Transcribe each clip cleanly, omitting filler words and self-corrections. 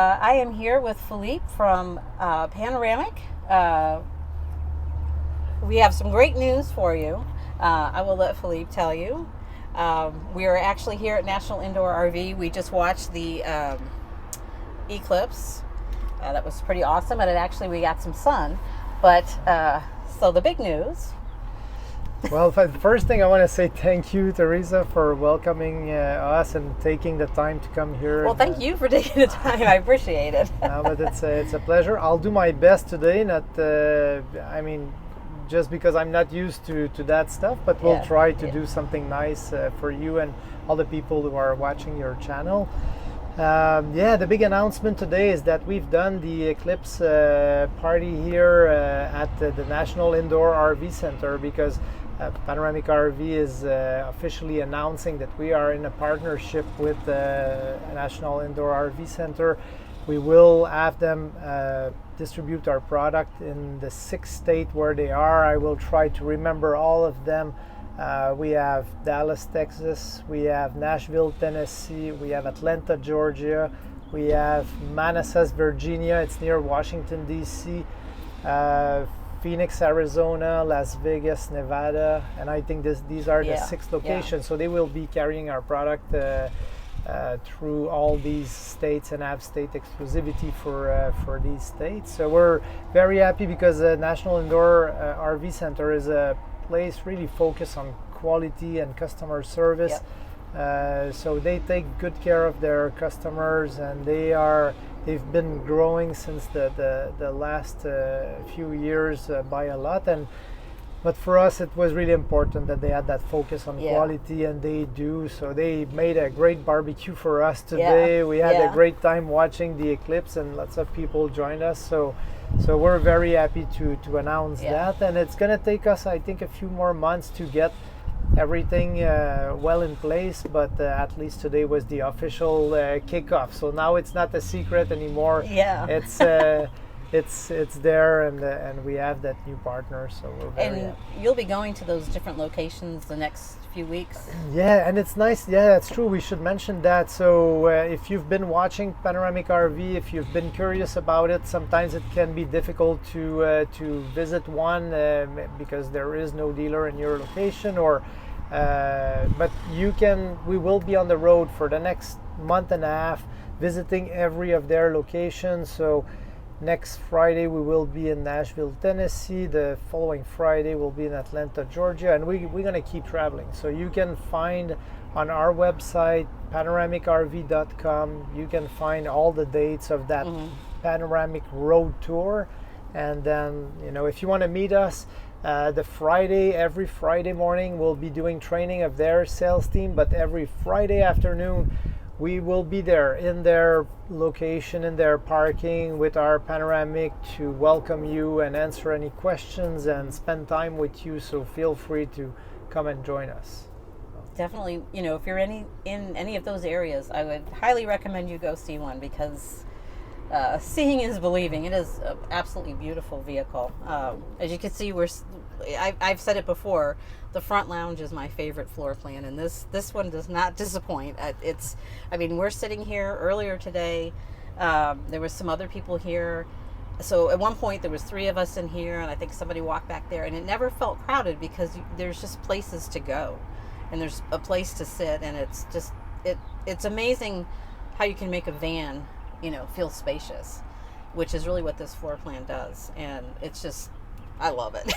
I am here with Philippe from Panoramic. We have some great news for you. I will let Philippe tell you. We are actually here at National Indoor RV. We just watched the eclipse. That was pretty awesome, and we got some sun. But so the big news. Well, the first thing I want to say thank you, Teresa, for welcoming us and taking the time to come here. Well, thank you for taking the time. I appreciate it. But it's a pleasure. I'll do my best today. Just because I'm not used to that stuff, but we'll try to do something nice for you and all the people who are watching your channel. The big announcement today is that we've done the Eclipse party here at the National Indoor RV Center, because Panoramic RV is officially announcing that we are in a partnership with the National Indoor RV Center. We will have them distribute our product in the 6 states where they are. I will try to remember all of them. We have Dallas, Texas, we have Nashville, Tennessee, we have Atlanta, Georgia, we have Manassas, Virginia, it's near Washington, D.C., Phoenix, Arizona, Las Vegas, Nevada, and I think these are the 6 locations. So they will be carrying our product through all these states and have state exclusivity for these states. So we're very happy because the National Indoor RV Center is a place really focused on quality and customer service. So they take good care of their customers, and they've been growing since the last few years by a lot. But for us, it was really important that they had that focus on quality, and they do. So they made a great barbecue for us today. We had a great time watching the eclipse, and lots of people joined us. So we're very happy to announce that. And it's going to take us, I think, a few more months to get everything well in place. But at least today was the official kickoff. So now it's not a secret anymore. It's there, and we have that new partner, so we're very happy. You'll be going to those different locations the next few weeks. And it's nice. That's true. We should mention that. So if you've been watching Panoramic RV, if you've been curious about it, sometimes it can be difficult to visit one because there is no dealer in your location. But we will be on the road for the next month and a half, visiting every of their locations. So next Friday we will be in Nashville, Tennessee. The following Friday we'll be in Atlanta, Georgia, and we're going to keep traveling. So you can find on our website, panoramicrv.com, you can find all the dates of that Panoramic Road Tour. And then, if you want to meet us, every Friday morning we'll be doing training of their sales team, but every Friday afternoon we will be there in their location, in their parking with our Panoramic to welcome you and answer any questions and spend time with you. So feel free to come and join us. Definitely, if you're in any of those areas, I would highly recommend you go see one, because seeing is believing. It is an absolutely beautiful vehicle. As you can see, I've said it before, the front lounge is my favorite floor plan, and this one does not disappoint. We're sitting here earlier today. There was some other people here. So at one point there was 3 of us in here, and I think somebody walked back there, and it never felt crowded because there's just places to go, and there's a place to sit, and it's amazing how you can make a van feel spacious, which is really what this floor plan does. And it's just, I love it.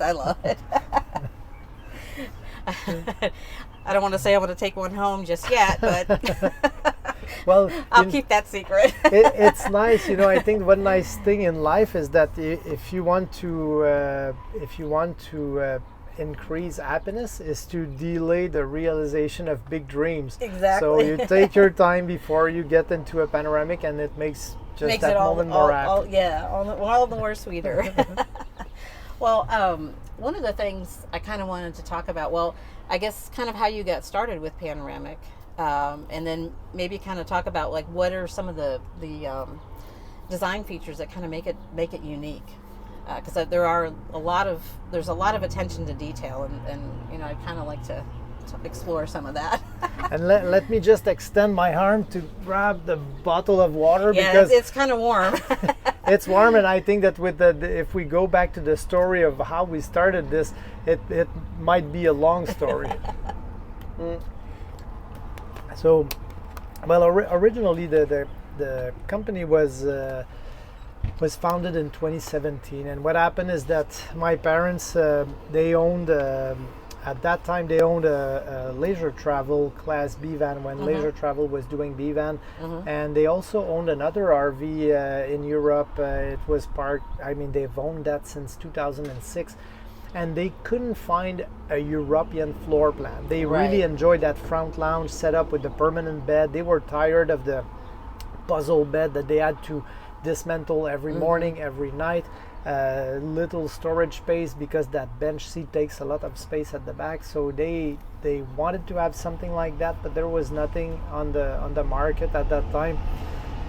I love it. I don't want to say I want to take one home just yet, but well, I'll keep that secret. It's nice, I think one nice thing in life is that if you want to increase happiness, is to delay the realization of big dreams. Exactly. So you take your time before you get into a Panoramic, and it makes that moment more happy. All the more sweeter. Well, one of the things I kind of wanted to talk about, I guess kind of how you got started with Panoramic, and then maybe kind of talk about like what are some of the design features that kind of make it unique. Because there's a lot of attention to detail, and I'd kind of like to explore some of that. And let me just extend my arm to grab the bottle of water, Yeah, because it's kind of warm. it's warm, and I think that with if we go back to the story of how we started this, it might be a long story. So, well, originally the company was founded in 2017, and what happened is that my parents they owned. At that time, they owned a leisure travel Class B van when leisure travel was doing B van, and they also owned another RV in Europe. It was parked. I mean, they've owned that since 2006, and they couldn't find a European floor plan. They really enjoyed that front lounge setup with the permanent bed. They were tired of the puzzle bed that they had to dismantle every morning, every night. Little storage space, because that bench seat takes a lot of space at the back. So they wanted to have something like that, but there was nothing on the market at that time.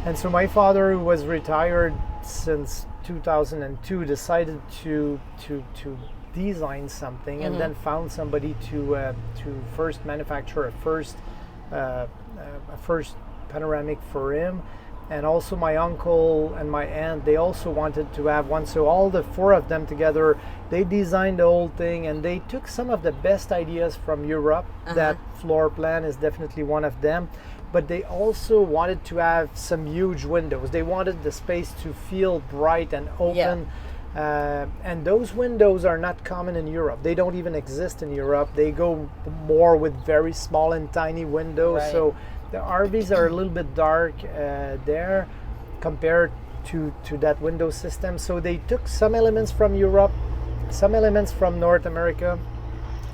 And so my father, who was retired since 2002, decided to design something, and then found somebody to first manufacture a first panoramic for him. And also my uncle and my aunt, they also wanted to have one. So all the four of them together, they designed the whole thing, and they took some of the best ideas from Europe. That floor plan is definitely one of them. But they also wanted to have some huge windows. They wanted the space to feel bright and open. And those windows are not common in Europe. They don't even exist in Europe. They go more with very small and tiny windows. So the RVs are a little bit dark there compared to that window system. So they took some elements from Europe, some elements from North America.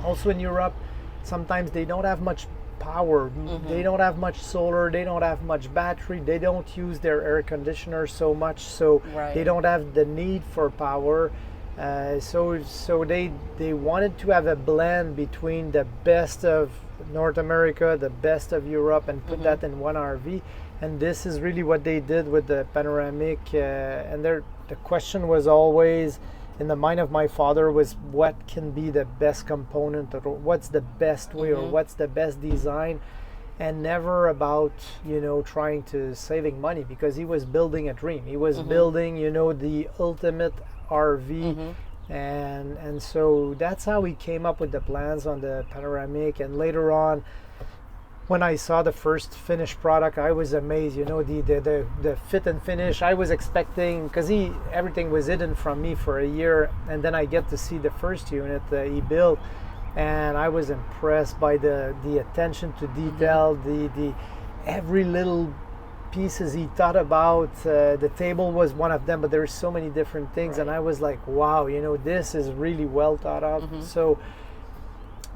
Also in Europe, sometimes they don't have much power. They don't have much solar. They don't have much battery. They don't use their air conditioner so much. So they don't have the need for power. So they wanted to have a blend between the best of North America, the best of Europe, and put that in one RV. And this is really what they did with the Panoramic. And the question was always in the mind of my father was, what can be the best component, or what's the best way, or what's the best design, and never about trying to saving money, because he was building a dream. He was building the ultimate RV. And so that's how we came up with the plans on the Panoramic. And later on, when I saw the first finished product, I was amazed. The fit and finish. I was expecting, because everything was hidden from me for a year, and then I get to see the first unit he built, and I was impressed by the attention to detail, the every little pieces he thought about. The table was one of them, but there's so many different things, and I was like, wow, this is really well thought out. So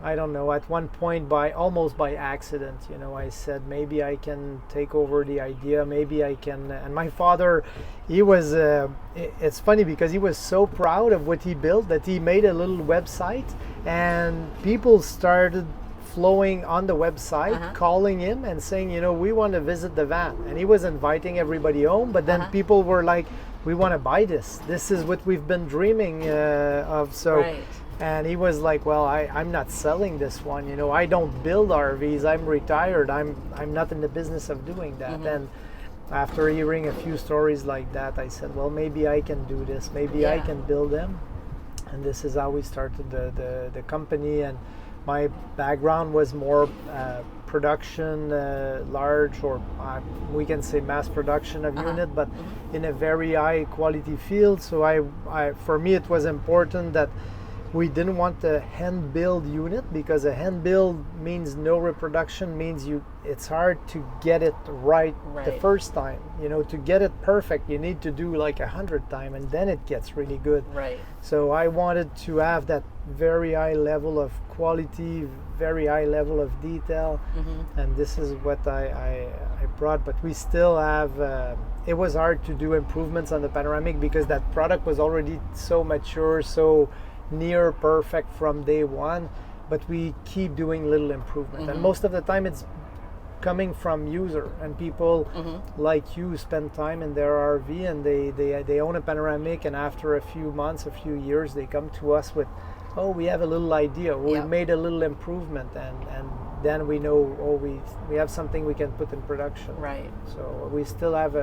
I don't know, at one point, almost by accident, I said maybe I can take over the idea, maybe I can. And my father, he was it's funny, because he was so proud of what he built that he made a little website, and people started flowing on the website, calling him and saying, we want to visit the van. And he was inviting everybody home, but then people were like, we want to buy this. This is what we've been dreaming of. So, and he was like, well, I'm not selling this one. I don't build RVs. I'm retired. I'm not in the business of doing that. And after hearing a few stories like that, I said, well, maybe I can do this. Maybe I can build them. And this is how we started the company. And my background was more production, large, or we can say mass production of unit, but in a very high quality field. So for me, it was important that we didn't want a hand build unit, because a hand build means no reproduction, means it's hard to get it right the first time. To get it perfect, you need to do like 100 times, and then it gets really good. So I wanted to have that very high level of quality, very high level of detail, and this is what I brought. But we still have, it was hard to do improvements on the Panoramic, because that product was already so mature, so near perfect from day one, but we keep doing little improvement. And most of the time it's coming from user, and people like you spend time in their RV, and they own a Panoramic, and after a few months, a few years, they come to us with oh, we have a little idea, we Yep. made a little improvement, and then we know, oh, we have something we can put in production. Right. So we still have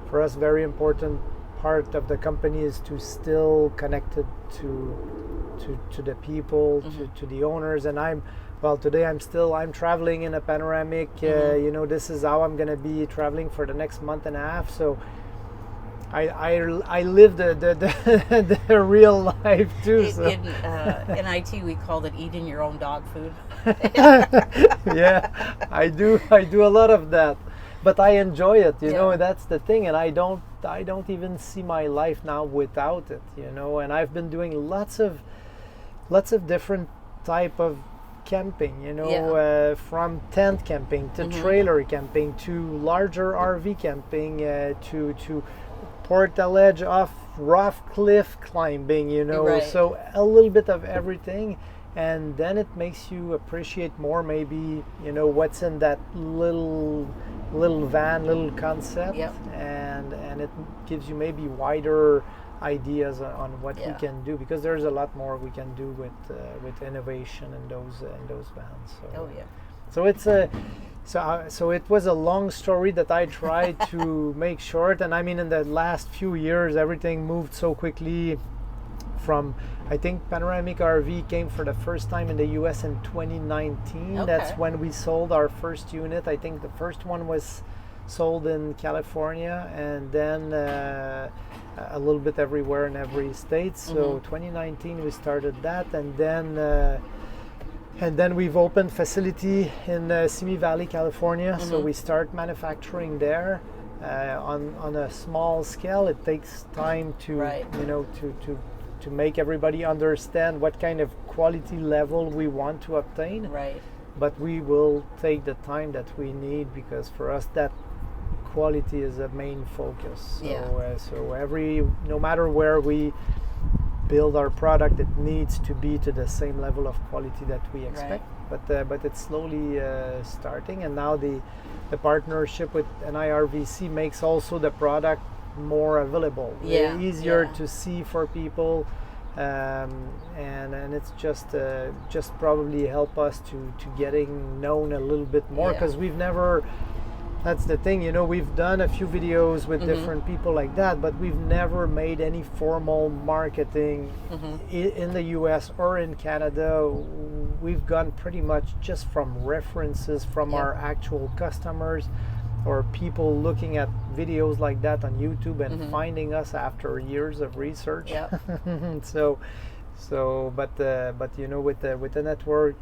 for us, very important part of the company is to still connected to the people, to the owners. And today I'm traveling in a Panoramic. This is how I'm going to be traveling for the next month and a half. So I live the real life too. In IT, we called it eating your own dog food. Yeah, I do a lot of that, but I enjoy it. That's the thing, and I don't even see my life now without it. And I've been doing lots of different type of camping. From tent camping to trailer camping to larger RV camping to portage off rough cliff climbing. Right. So a little bit of everything. And then it makes you appreciate more maybe, what's in that little van, little concept. Yep. And it gives you maybe wider ideas on what we can do, because there's a lot more we can do with innovation in those vans. So, Oh yeah. So it's so it was a long story that I tried to make short. And I mean, in the last few years, everything moved so quickly. I think Panoramic RV came for the first time in the US in 2019. Okay. That's when we sold our first unit. I think the first one was sold in California, and then a little bit everywhere in every state. So 2019 we started that, and then we've opened facility in Simi Valley, California. So we start manufacturing there on a small scale. It takes time to to make everybody understand what kind of quality level we want to obtain. Right. But we will take the time that we need, because for us that quality is a main focus. So no matter where we build our product, it needs to be to the same level of quality that we expect. Right. But it's slowly starting, and now the partnership with NIRVC makes also the product more available, easier to see for people, and it's just probably help us to getting known a little bit more, because we've never. That's the thing, we've done a few videos with different people like that, but we've never made any formal marketing in the US or in Canada. We've gone pretty much just from references from our actual customers, or people looking at videos like that on YouTube and finding us after years of research. Yep. But with the network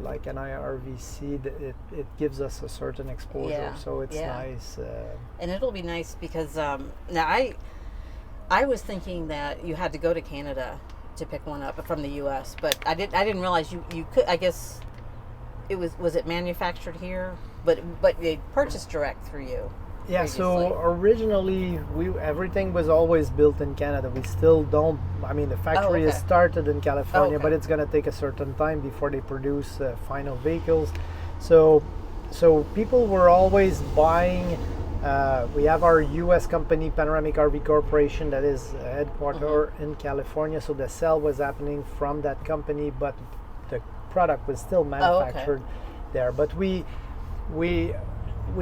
like NIRVC, it gives us a certain exposure. Yeah. So it's nice. And it'll be nice because now I was thinking that you had to go to Canada to pick one up from the U.S., but I didn't realize you could. I guess it was it manufactured here, but they purchased direct through you. Yeah, so originally everything was always built in Canada. We still don't. I mean, the factory is started in California, but it's going to take a certain time before they produce final vehicles. So people were always buying. We have our U.S. company, Panoramic RV Corporation, that is headquartered in California. So the sale was happening from that company, but the product was still manufactured there. But we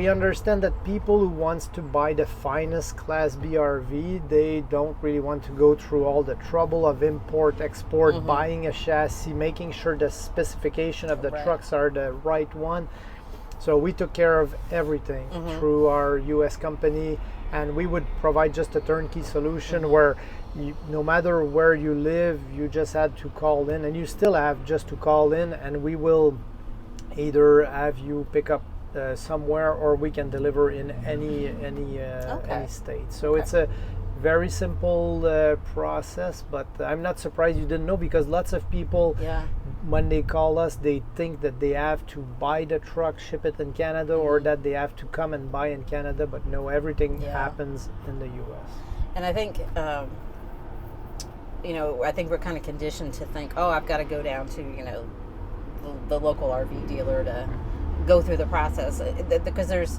understand that people who wants to buy the finest Class B RV, they don't really want to go through all the trouble of import, export, buying a chassis, making sure the specification of the trucks are the right one. So we took care of everything through our US company, and we would provide just a turnkey solution where no matter where you live, you just had to call in, and you still have just to call in, and we will either have you pick up somewhere, or we can deliver in any state. So it's a very simple process, but I'm not surprised you didn't know, because lots of people, when they call us, they think that they have to buy the truck, ship it in Canada, or that they have to come and buy in Canada, but no, everything happens in the US. And I think I think we're kind of conditioned to think, oh, I've got to go down to the local RV dealer to go through the process, because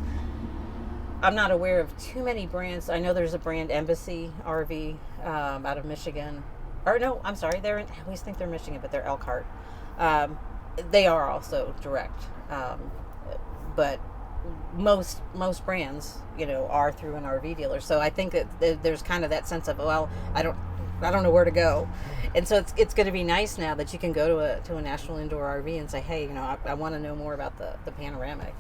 I'm not aware of too many brands. I know there's a brand, Embassy RV, out of Michigan, or no, I'm sorry, I always think they're Michigan, but they're Elkhart. They are also direct, but most brands, are through an RV dealer. So I think that there's kind of that sense of, well, I don't know where to go, and so it's going to be nice now that you can go to a national indoor RV and say, hey, I want to know more about the Panoramic,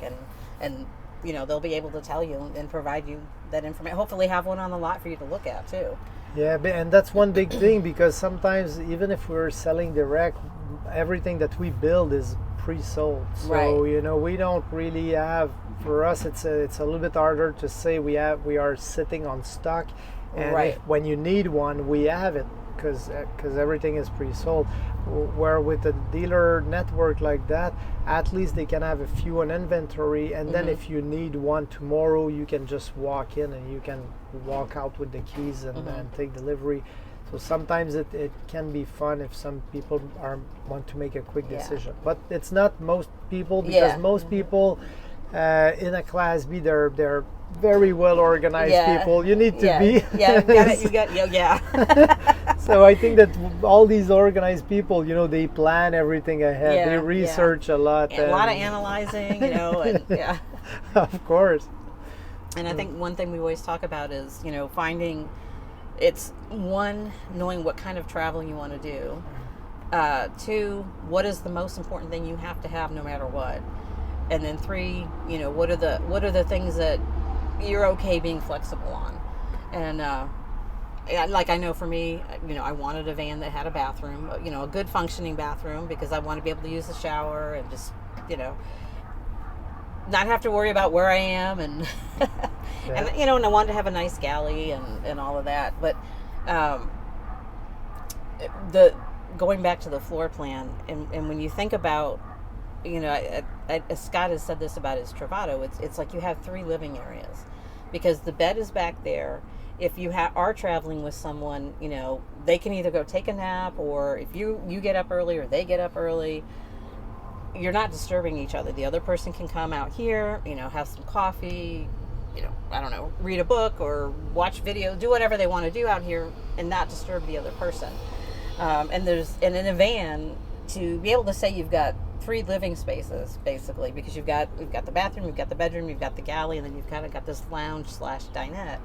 and they'll be able to tell you and provide you that information. Hopefully have one on the lot for you to look at too. Yeah, and that's one big thing, because sometimes even if we're selling direct, everything that we build is pre-sold. So right. We don't really have. For us, it's a little bit harder to say we are sitting on stock, and right. when you need one, we have it because everything is pre-sold. Where with a dealer network like that, at least they can have a few on inventory, and then if you need one tomorrow, you can just walk in and you can walk out with the keys and take delivery. So sometimes it can be fun if some people want to make a quick decision, but it's not most people, because most people in a Class B, they're very well organized people. You need to be. You got. So I think that all these organized people, they plan everything ahead. They research a lot. And a lot of analyzing, and Of course. And I think one thing we always talk about is, finding, it's one, knowing what kind of travel you want to do. Two, what is the most important thing you have to have no matter what? And then three, what are the things that you're okay being flexible on? And like, I know for me, I wanted a van that had a bathroom, a good functioning bathroom, because I want to be able to use the shower and just, not have to worry about where I am, and and and I wanted to have a nice galley and all of that. But going back to the floor plan, and when you think about, Scott has said this about his Travato, it's like you have 3 living areas, because the bed is back there. If you are traveling with someone, they can either go take a nap, or if you get up early or they get up early, you're not disturbing each other. The other person can come out here, have some coffee, I don't know, read a book or watch video, do whatever they want to do out here and not disturb the other person. And in a van, to be able to say you've got 3 living spaces, basically, because we've got the bathroom, you've got the bedroom, you've got the galley, and then you've kind of got this lounge/dinette.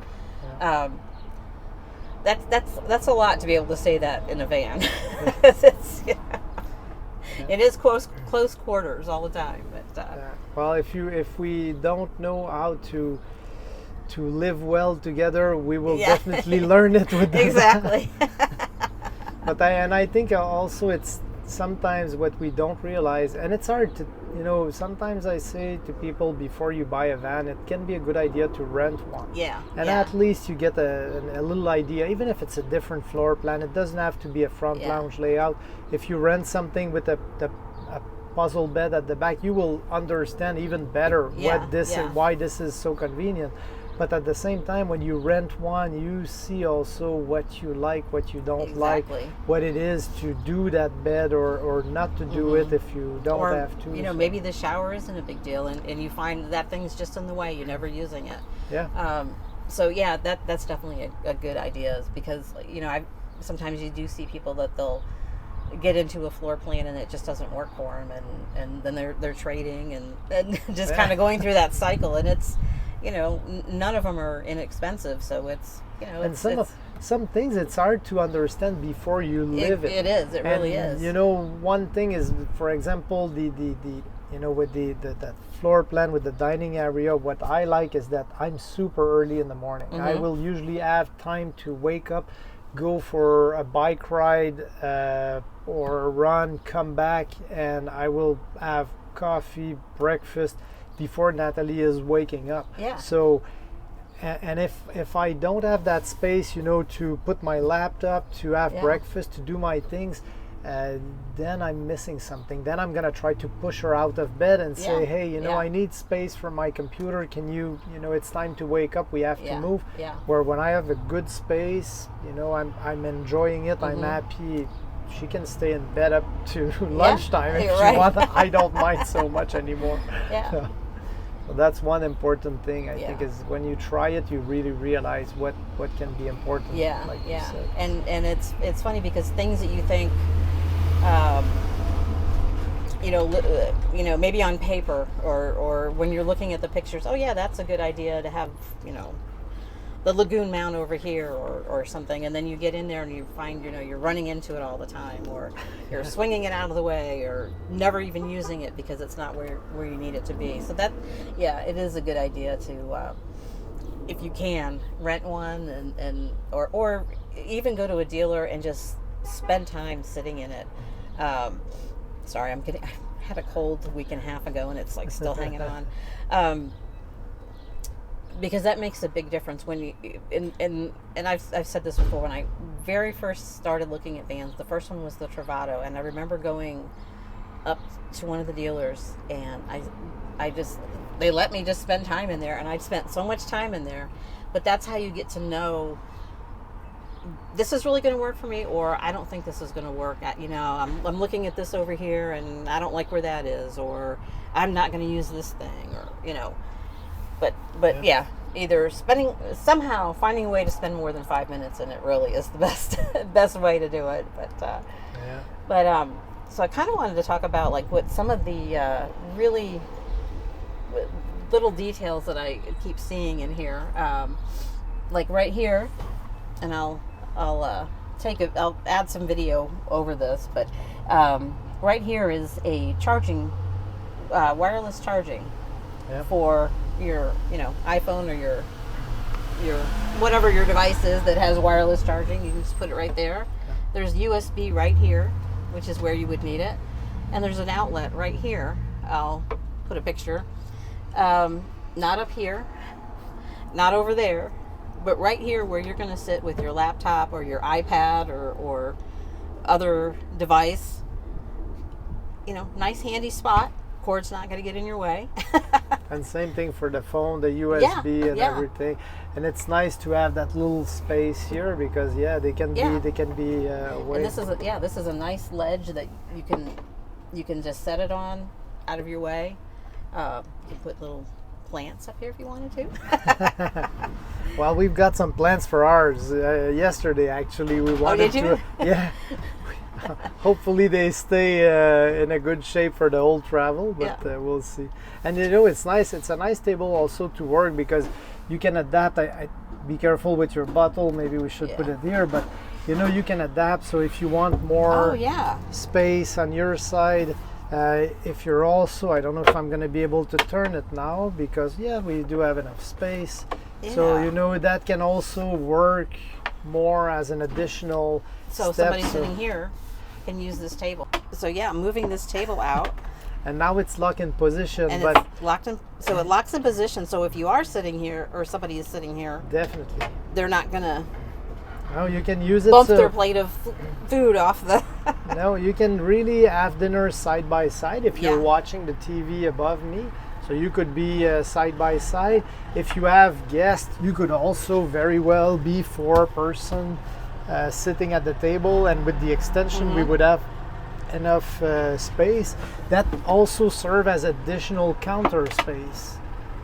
That's a lot to be able to say that in a van. It is close quarters all the time. But well, if we don't know how to live well together, we will definitely learn it with them. Exactly. But I think also it's sometimes what we don't realize, and it's hard to, sometimes I say to people, before you buy a van, it can be a good idea to rent one. And at least you get a little idea, even if it's a different floor plan. It doesn't have to be a front lounge layout. If you rent something with a puzzle bed at the back, you will understand even better why this is so convenient. But at the same time, when you rent one, you see also what you like, what you don't like, what it is to do that bed or not to do it if you don't have to. Maybe the shower isn't a big deal, and you find that thing's just in the way, you're never using it. So that's definitely a good idea, because sometimes you do see people that they'll get into a floor plan and it just doesn't work for them, and then they're trading and just kind of going through that cycle, and it's none of them are inexpensive, so it's and some things it's hard to understand before you live it. It really is. One thing is, for example, the with the floor plan with the dining area, what I like is that I'm super early in the morning. I will usually have time to wake up, go for a bike ride or a run, come back, and I will have coffee, breakfast before Natalie is waking up. So, and if I don't have that space, to put my laptop, to have breakfast, to do my things, then I'm missing something. Then I'm gonna try to push her out of bed and say, hey, I need space for my computer. Can you, it's time to wake up. We have to move. Where when I have a good space, I'm enjoying it. I'm happy. She can stay in bed up to lunchtime if she wants. I don't mind so much anymore. So So that's one important thing I think is when you try it, you really realize what can be important. Yeah, like yeah. you said. And it's funny because things that you think, maybe on paper or when you're looking at the pictures, oh yeah, that's a good idea to have, the lagoon mount over here or something, and then you get in there and you find, you're running into it all the time, or you're swinging it out of the way, or never even using it because it's not where you need it to be. So that, it is a good idea to, if you can, rent one or even go to a dealer and just spend time sitting in it. Sorry, I had a cold a week and a half ago and it's like still hanging on. Because that makes a big difference when you and I've said this before. When I very first started looking at vans, the first one was the Travato, and I remember going up to one of the dealers, and they let me just spend time in there, and I'd spent so much time in there. But that's how you get to know, this is really going to work for me, or I don't think this is going to work. I'm looking at this over here and I don't like where that is, or I'm not going to use this thing, or But either finding a way to spend more than 5 minutes in it really is the best way to do it. So I kind of wanted to talk about like what some of the really little details that I keep seeing in here, like right here, and I'll add some video over this, but right here is a charging, wireless charging for your iPhone or your whatever your device is that has wireless charging. You can just put it right there. There's USB right here, which is where you would need it, and there's an outlet right here. I'll put a picture, not up here, not over there, but right here where you're going to sit with your laptop or your iPad or other device. Nice handy spot. Cord's not going to get in your way. And same thing for the phone, the USB and everything. And it's nice to have that little space here because they can be And this is a nice ledge that you can just set it on out of your way. You can put little plants up here if you wanted to. Well, we've got some plants for ours. Yesterday, actually, we wanted to. Yeah. Hopefully they stay in a good shape for the whole travel, but we'll see. And it's nice. It's a nice table also to work because you can adapt. I be careful with your bottle. Maybe we should put it here, but you can adapt. So if you want more space on your side, if you're also, I don't know if I'm going to be able to turn it now because we do have enough space. So that can also work more as an additional step. Somebody sitting here can use this table. So moving this table out. And now it's locked in position. And but it's locked in, so it locks in position. So if you are sitting here or somebody is sitting here, definitely, they're not gonna. No, you can use it. Bump their plate of food off the. No, you can really have dinner side by side if you're watching the TV above me. So you could be side by side. If you have guests, you could also very well be 4-person sitting at the table, and with the extension we would have enough space. That also serve as additional counter space.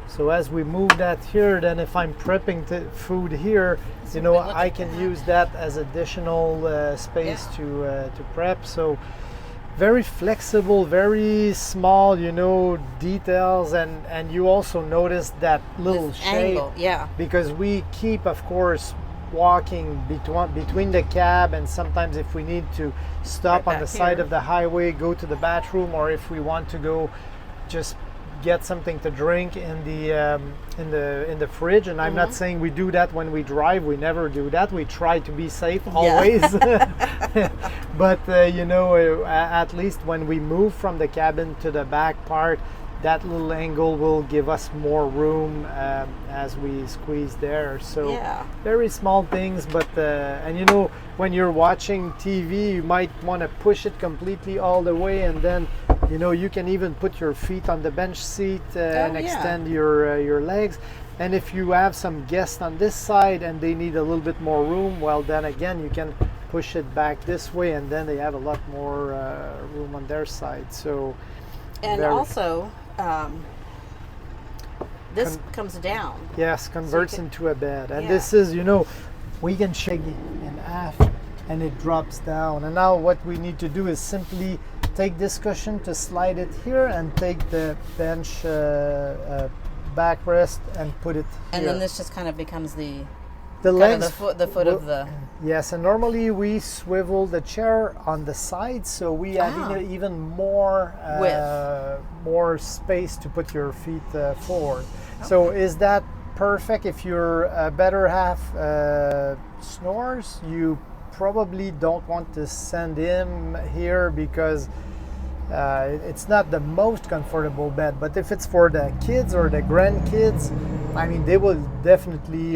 So as we move that here, then if I'm prepping food here, I can use that as additional space to prep. So very flexible, very small, details, and you also notice that little shape angle, because we keep, of course, walking between the cab, and sometimes if we need to stop on the side of the highway, go to the bathroom, or if we want to go just get something to drink in the fridge. And I'm not saying we do that when we drive. We never do that. We try to be safe always. But at least when we move from the cabin to the back part, that little angle will give us more room as we squeeze there. So very small things, but when you're watching TV, you might want to push it completely all the way, and then you can even put your feet on the bench seat and extend your legs. And if you have some guests on this side and they need a little bit more room, well, then again you can push it back this way, and then they have a lot more room on their side. So also this comes down. Yes, converts into a bed. And Yeah. this is, we can shake it in half and it drops down. And now what we need to do is simply take this cushion to slide it here and take the bench backrest and put it here. And then this just kind of becomes the legs, the foot of the... Yes, and normally we swivel the chair on the side, so we have even more more space to put your feet forward. Okay. So is that perfect? If your better half snores, you probably don't want to send him here because it's not the most comfortable bed. But if it's for the kids or the grandkids, I mean, they will definitely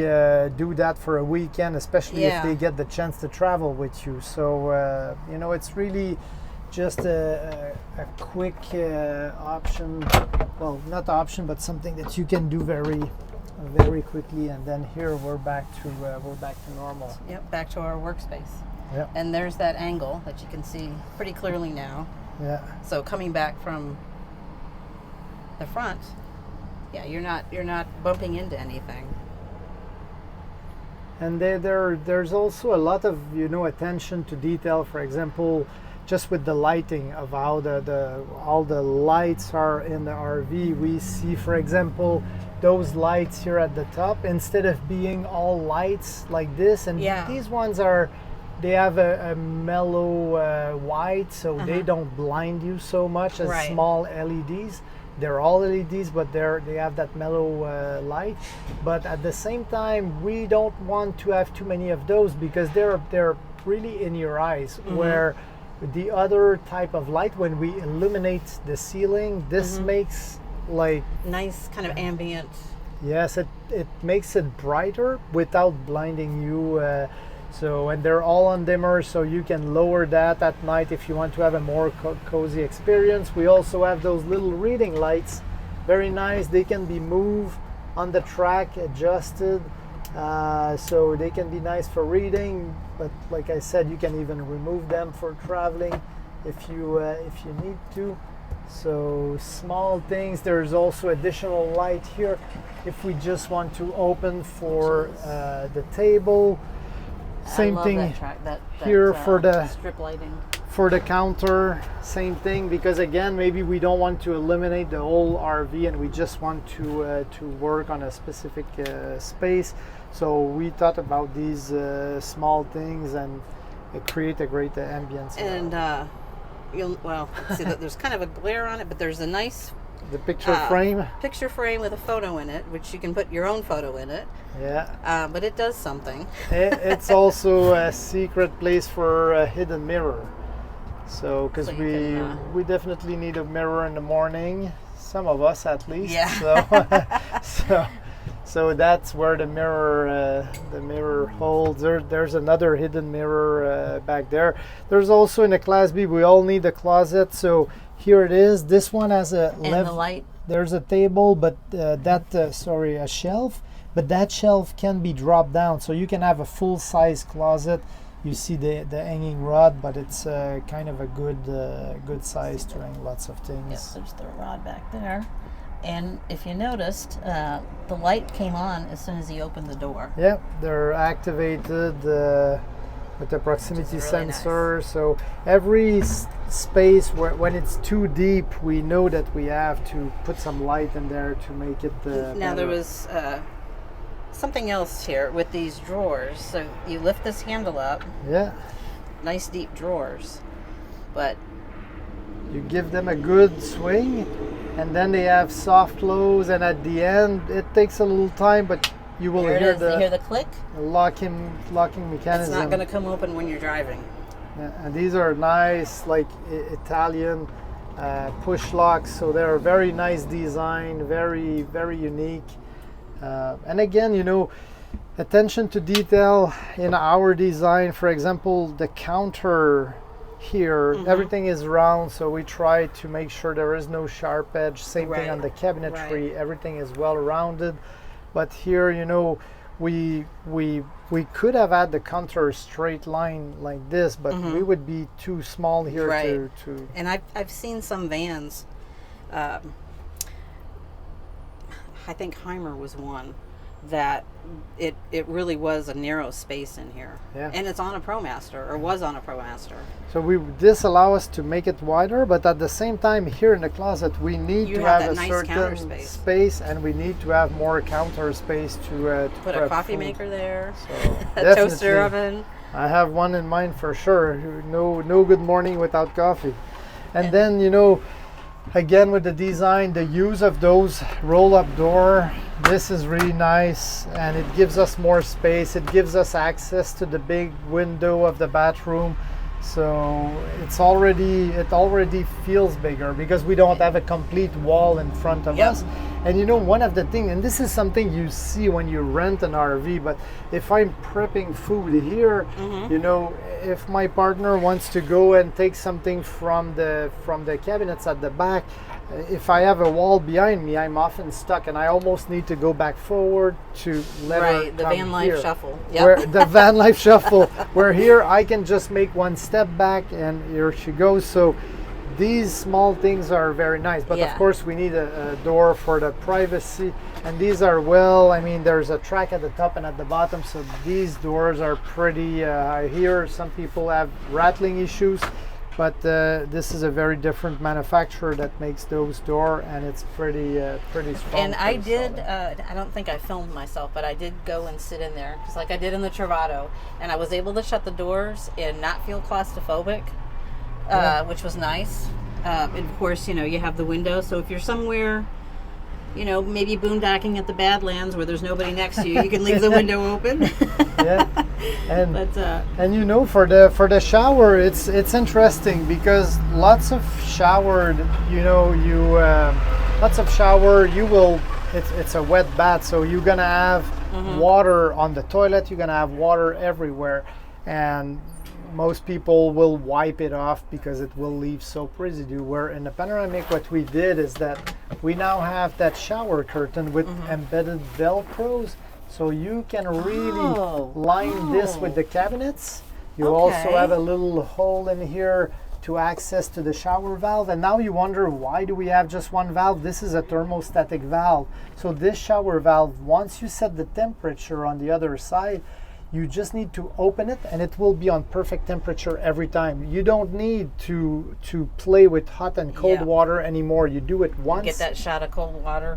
do that for a weekend, especially if they get the chance to travel with you. So, it's really just a quick option. Well, not option, but something that you can do very, very quickly. And then here we're back to normal. Yep, back to our workspace. Yep. And there's that angle that you can see pretty clearly now. Yeah. So coming back from the front, you're not bumping into anything. And there's also a lot of attention to detail. For example, just with the lighting of how all the lights are in the RV. We see, for example, those lights here at the top, instead of being all lights like this, and these ones they have a mellow white, so they don't blind you so much as small LEDs. They're all LEDs, but they have that mellow light. But at the same time, we don't want to have too many of those because they're really in your eyes. Where the other type of light, when we illuminate the ceiling, this makes like nice kind of ambient. Yes, it makes it brighter without blinding you. And they're all on dimmer, so you can lower that at night if you want to have a more cozy experience. We also have those little reading lights, very nice. They can be moved on the track, adjusted, so they can be nice for reading. But like I said, you can even remove them for traveling if you need to. So small things. There's also additional light here if we just want to open for the table. Same thing here for the strip lighting. For the counter, same thing, because again, maybe we don't want to eliminate the whole RV and we just want to work on a specific space. So we thought about these small things and create a great ambience. And see that there's kind of a glare on it, but there's a nice picture frame with a photo in it, which you can put your own photo in it. Yeah. But it does something. It's also a secret place for a hidden mirror. So, because we definitely need a mirror in the morning, some of us at least. Yeah. So that's where the mirror holds. There's another hidden mirror back there. There's also in the Class B, we all need a closet. So here it is. This one has the light. There's a table, but a shelf. But that shelf can be dropped down, so you can have a full-size closet. You see the hanging rod, but it's kind of a good size to hang lots of things. Yes, there's the rod back there. And if you noticed, the light came on as soon as he opened the door. Yeah, they're activated with the proximity sensor. Nice. So every space when it's too deep, we know that we have to put some light in there to make it now better. There was something else here with these drawers. So you lift this handle up. Yeah. Nice deep drawers. But you give them a good swing, and then they have soft close, and at the end it takes a little time, but you will hear the click. Locking mechanism. It's not going to come open when you're driving. Yeah, and these are nice, like Italian push locks, so they're very nice design, very, very unique. And again, attention to detail in our design. For example, the counter here, everything is round, so we try to make sure there is no sharp edge. Same thing on the cabinetry, everything is well rounded. But here, we could have had the counter straight line like this, but we would be too small here to. And I've seen some vans I think Heimer was one, that it really was a narrow space in here. Yeah. And it's on a ProMaster, or was on a ProMaster. So this allow us to make it wider, but at the same time here in the closet we need to have a nice certain space, and we need to have more counter space to put a coffee maker there, so a toaster oven. I have one in mind for sure. No good morning without coffee. And then, you know, again with the design, the use of those roll-up door, this is really nice, and it gives us more space. It gives us access to the big window of the bathroom, so it already feels bigger because we don't have a complete wall in front of us. And you know, one of the things, and this is something you see when you rent an RV, but if I'm prepping food here, you know, if my partner wants to go and take something from the cabinets at the back, if I have a wall behind me, I'm often stuck, and I almost need to go back forward to let her the come van life here. shuffle. Where the van life shuffle, where here I can just make one step back and here she goes. So these small things are very nice, but of course we need a door for the privacy, and these are, well, I mean, there's a track at the top and at the bottom, so these doors are pretty, I hear some people have rattling issues, but this is a very different manufacturer that makes those doors, and it's pretty strong. And I did, I don't think I filmed myself, but I did go and sit in there, just like I did in the Travato, and I was able to shut the doors and not feel claustrophobic. Which was nice. And of course, you know, you have the window, so if you're somewhere, you know, maybe boondocking at the Badlands where there's nobody next to you, you can leave the window open. And you know, for the shower, it's interesting because lots of shower, you know, it's a wet bath, so you're gonna have water on the toilet, you're gonna have water everywhere, and most people will wipe it off because it will leave soap residue. Where in the Panoramic, what we did is that we now have that shower curtain with embedded Velcros, so you can really line this with the cabinets. You also have a little hole in here to access to the shower valve, and now you wonder, why do we have just one valve? This is a thermostatic valve. So this shower valve, once you set the temperature on the other side, you just need to open it and it will be on perfect temperature every time. You don't need to play with hot and cold water anymore. You do it once. Get that shot of cold water.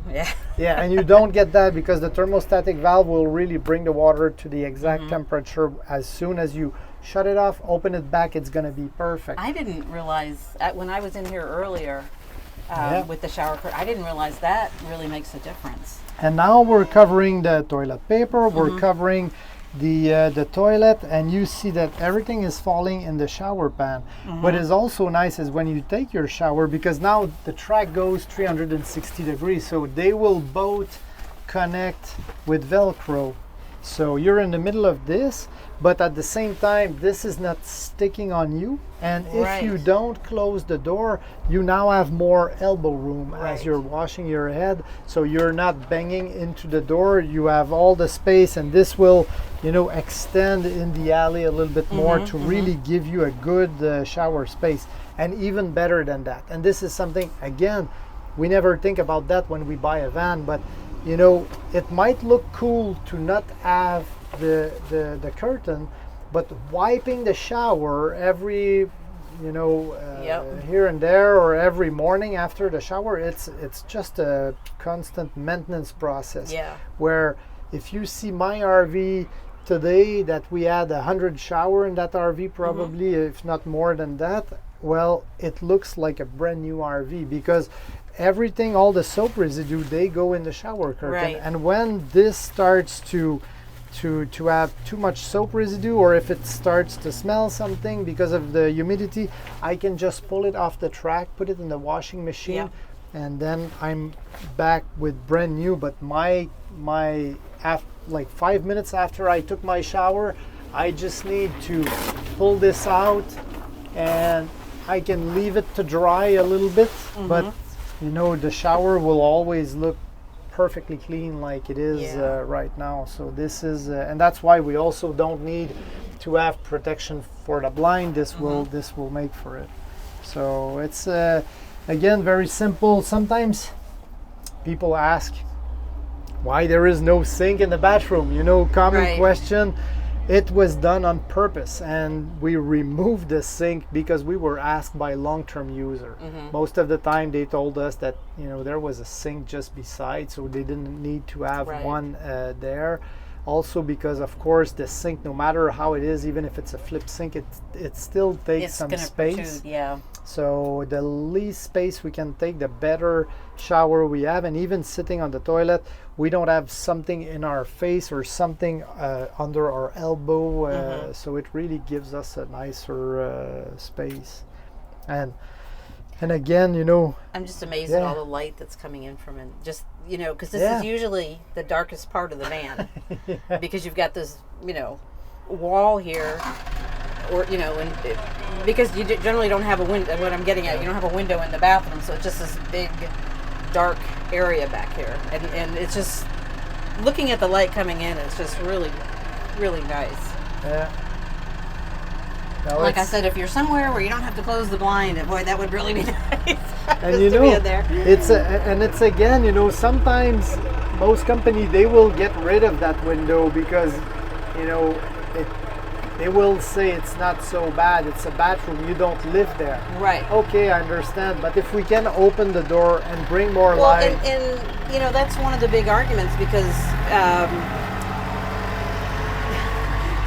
Yeah, and you don't get that because the thermostatic valve will really bring the water to the exact temperature. As soon as you shut it off, open it back, it's going to be perfect. I didn't realize, when I was in here earlier with the shower curtain, I didn't realize that really makes a difference. And now we're covering the toilet paper, we're covering the toilet, and you see that everything is falling in the shower pan. What is also nice is when you take your shower, because now the track goes 360 degrees, so they will both connect with Velcro. So you're in the middle of this, but at the same time, this is not sticking on you. And if you don't close the door, you now have more elbow room as you're washing your head. So you're not banging into the door. You have all the space, and this will, you know, extend in the alley a little bit more to really give you a good shower space. And even better than that. And this is something, again, we never think about that when we buy a van, but you know, it might look cool to not have the curtain, but wiping the shower every, you know, here and there, or every morning after the shower, it's just a constant maintenance process. Where if you see my RV today, that we had 100 shower in that RV, probably, if not more than that, well, it looks like a brand new RV because everything, all the soap residue, they go in the shower curtain. And when this starts to have too much soap residue, or if it starts to smell something because of the humidity, I can just pull it off the track, put it in the washing machine, and then I'm back with brand new. But like 5 minutes after I took my shower, I just need to pull this out and I can leave it to dry a little bit, but you know, the shower will always look perfectly clean like it is right now. So this is, and that's why we also don't need to have protection for the blind. This will make for it. So it's again very simple. Sometimes people ask, why there is no sink in the bathroom, common Right. question. It was done on purpose, and we removed the sink because we were asked by long-term user. Most of the time they told us that there was a sink just beside, so they didn't need to have Right. one there. Also because of course the sink, no matter how it is, even if it's a flip sink, it still takes It's some gonna space. protrude, yeah. So the least space we can take, the better shower we have. And even sitting on the toilet, we don't have something in our face or something under our elbow. So it really gives us a nicer space. And again, I'm just amazed at Yeah. all the light that's coming in from it. Just, because this Yeah. is usually the darkest part of the van. Because you've got this, wall here, or, because you generally don't have a window. What I'm getting at, you don't have a window in the bathroom, so it's just this big, dark area back here. And it's just, looking at the light coming in, it's just really, really nice. yeah. No, Like I it's- said, if you're somewhere where you don't have to close the blind, boy, that would really be nice. and just to be in there. it's again, sometimes most company, they will get rid of that window because they will say it's not so bad, it's a bathroom, you don't live there. Right. Okay, I understand, but if we can open the door and bring more Well, light. and that's one of the big arguments, because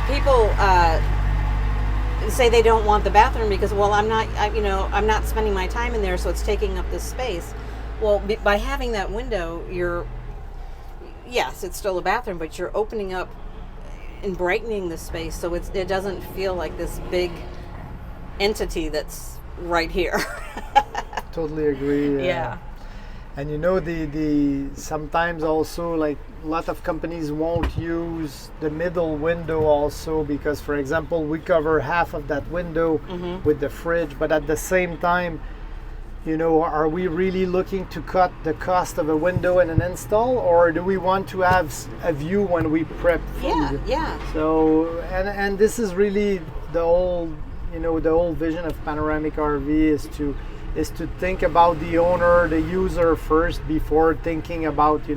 people say they don't want the bathroom because, well, I'm not spending my time in there, so it's taking up this space. Well, by having that window, yes, it's still a bathroom, but you're opening up and brightening the space, so it doesn't feel like this big entity that's right here. Totally agree. Yeah. And the sometimes also, like, a lot of companies won't use the middle window also because, for example, we cover half of that window with the fridge, but at the same time, are we really looking to cut the cost of a window and an install, or do we want to have a view when we prep food? Yeah. So, and this is really the whole vision of Panoramic RV is to think about the owner, the user first before thinking about, is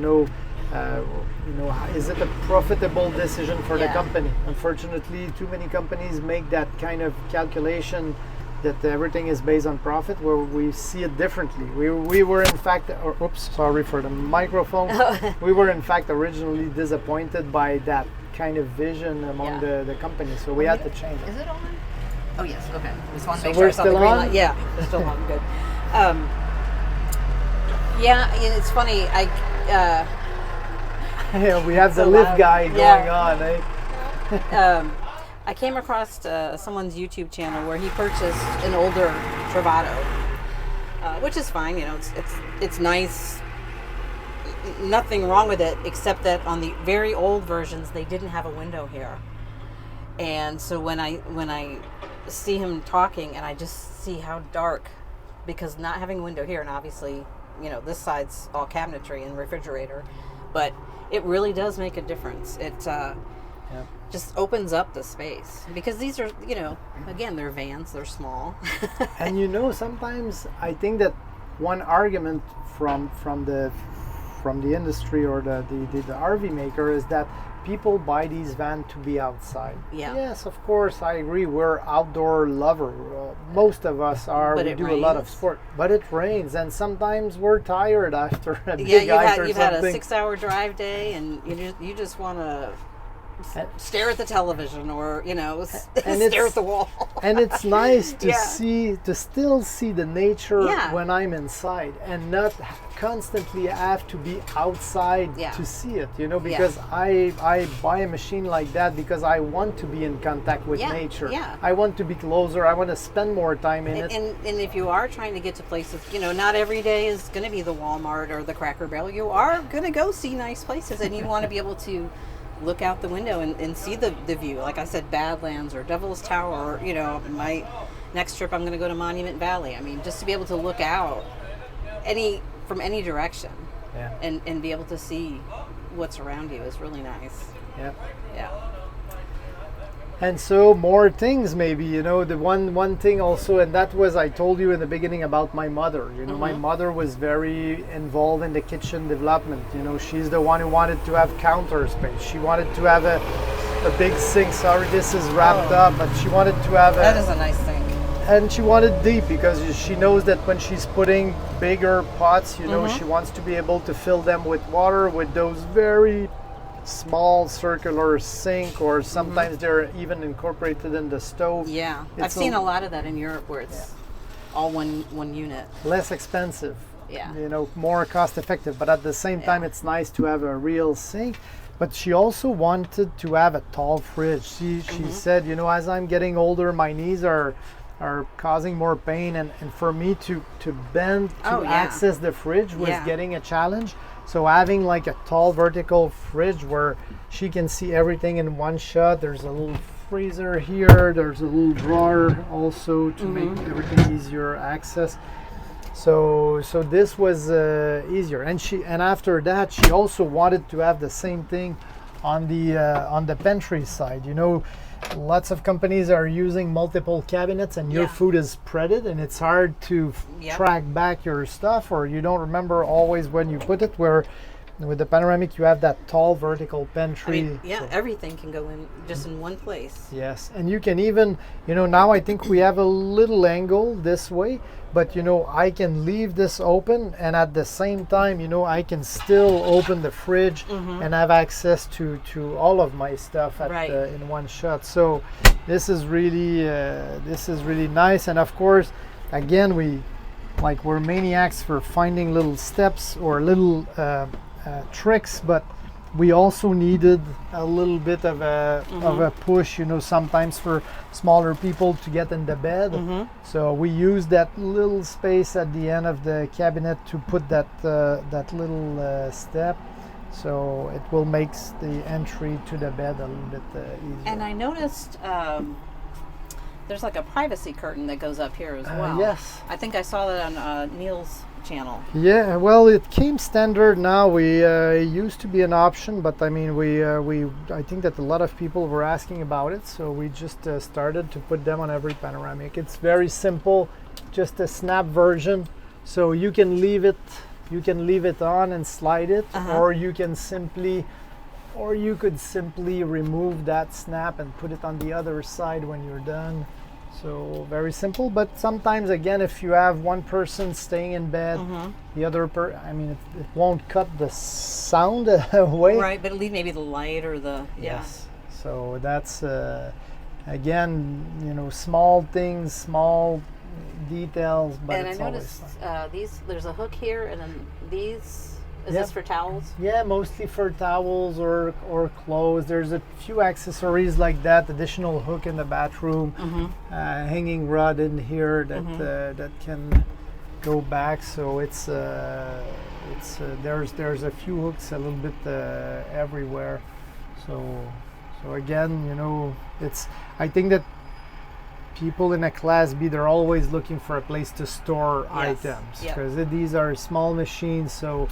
it a profitable decision for the Yeah. company? Unfortunately, too many companies make that kind of calculation that everything is based on profit, where we see it differently. We were in fact, sorry for the microphone. We were in fact originally disappointed by that kind of vision among the company, so we had to change it. Is it on? Oh yes. Okay. Just want to So make sure we're I saw the still green on? light. Yeah, we're still on. Good. Yeah, and it's funny. Yeah, we have the So lift loud. guy going Yeah. on, eh? I came across someone's YouTube channel where he purchased an older Travato, which is fine. It's nice. Nothing wrong with it, except that on the very old versions they didn't have a window here. And so when I see him talking, and I just see how dark, because not having a window here, and obviously this side's all cabinetry and refrigerator, but it really does make a difference. It just opens up the space, because these are, again, they're vans, they're small. And sometimes I think that one argument from the industry or the RV maker is that people buy these vans to be outside. Yeah. Yes, of course, I agree. We're outdoor lover. Most of us are. But we it do a lot of rains. sport. But it rains, and sometimes we're tired after a Yeah, big hike or you've had a something. 6-hour drive day, and you just want to stare at the television, or stare at the wall. And it's nice to Yeah. still see the nature Yeah. when I'm inside, and not constantly have to be outside Yeah. to see it, because I buy a machine like that because I want to be in contact with Yeah, nature. yeah. I want to be closer. I want to spend more time in it. And if you are trying to get to places, not every day is going to be the Walmart or the Cracker Barrel. You are going to go see nice places, and you want to be able to look out the window and see the view. Like I said, Badlands or Devil's Tower, or, my next trip I'm going to go to Monument Valley. I mean, just to be able to look out from any direction, Yeah. and be able to see what's around you is really nice. Yeah. Yeah. And so more things maybe, you know, the one thing also, and that was, I told you in the beginning about my mother, you know, my mother was very involved in the kitchen development. You know, she's the one who wanted to have counter space. She wanted to have a big sink. Sorry, this is wrapped up, but she wanted to have That is a nice sink. and she wanted deep because she knows that when she's putting bigger pots, you know, she wants to be able to fill them with water with those very small circular sink, or sometimes they're even incorporated in the stove. Yeah, I've seen a lot of that in Europe where it's all one unit. Less expensive, Yeah. you know, more cost effective, but at the same time it's nice to have a real sink. But she also wanted to have a tall fridge. She said, you know, as I'm getting older, my knees are causing more pain, and for me to bend to access the fridge was getting a challenge. So having like a tall vertical fridge where she can see everything in one shot. There's a little freezer here, there's a little drawer also to make everything easier access. So this was easier, and after that she also wanted to have the same thing on the pantry side. You know, lots of companies are using multiple cabinets, and your food is spreaded, and it's hard to track back your stuff, or you don't remember always when you put it. Where with the Panoramic, you have that tall vertical pantry. I mean, everything can go in just in one place. Yes, and you can even, you know, now I think we have a little angle this way, but you know, I can leave this open, and at the same time, you know, I can still open the fridge and have access to all of my stuff in one shot. So this is really nice. And of course, again, we're maniacs for finding little steps or little tricks, but we also needed a little bit of a push, you know, sometimes for smaller people to get in the bed. So we used that little space at the end of the cabinet to put that little step. So it will make the entry to the bed a little bit easier. And I noticed there's like a privacy curtain that goes up here as well. Yes. I think I saw that on Neil's channel. Yeah, well, it came standard now. We it used to be an option, but I mean, I think that a lot of people were asking about it, so we just started to put them on every Panoramic. It's very simple, just a snap version, so you can leave it on and slide it, or you could simply remove that snap and put it on the other side when you're done. So very simple, but sometimes again, if you have one person staying in bed, the other I mean, it won't cut the sound away. Right, but leave maybe the light or the Yes. So that's again, you know, small things, small details, but and it's I always noticed fun. there's a hook here, and then these. Is this for towels? Yeah, mostly for towels or clothes. There's a few accessories like that. Additional hook in the bathroom, hanging rod in here that can go back. So it's there's a few hooks a little bit everywhere. So again, you know, I think that people in a Class B, they're always looking for a place to store items, because these are small machines, so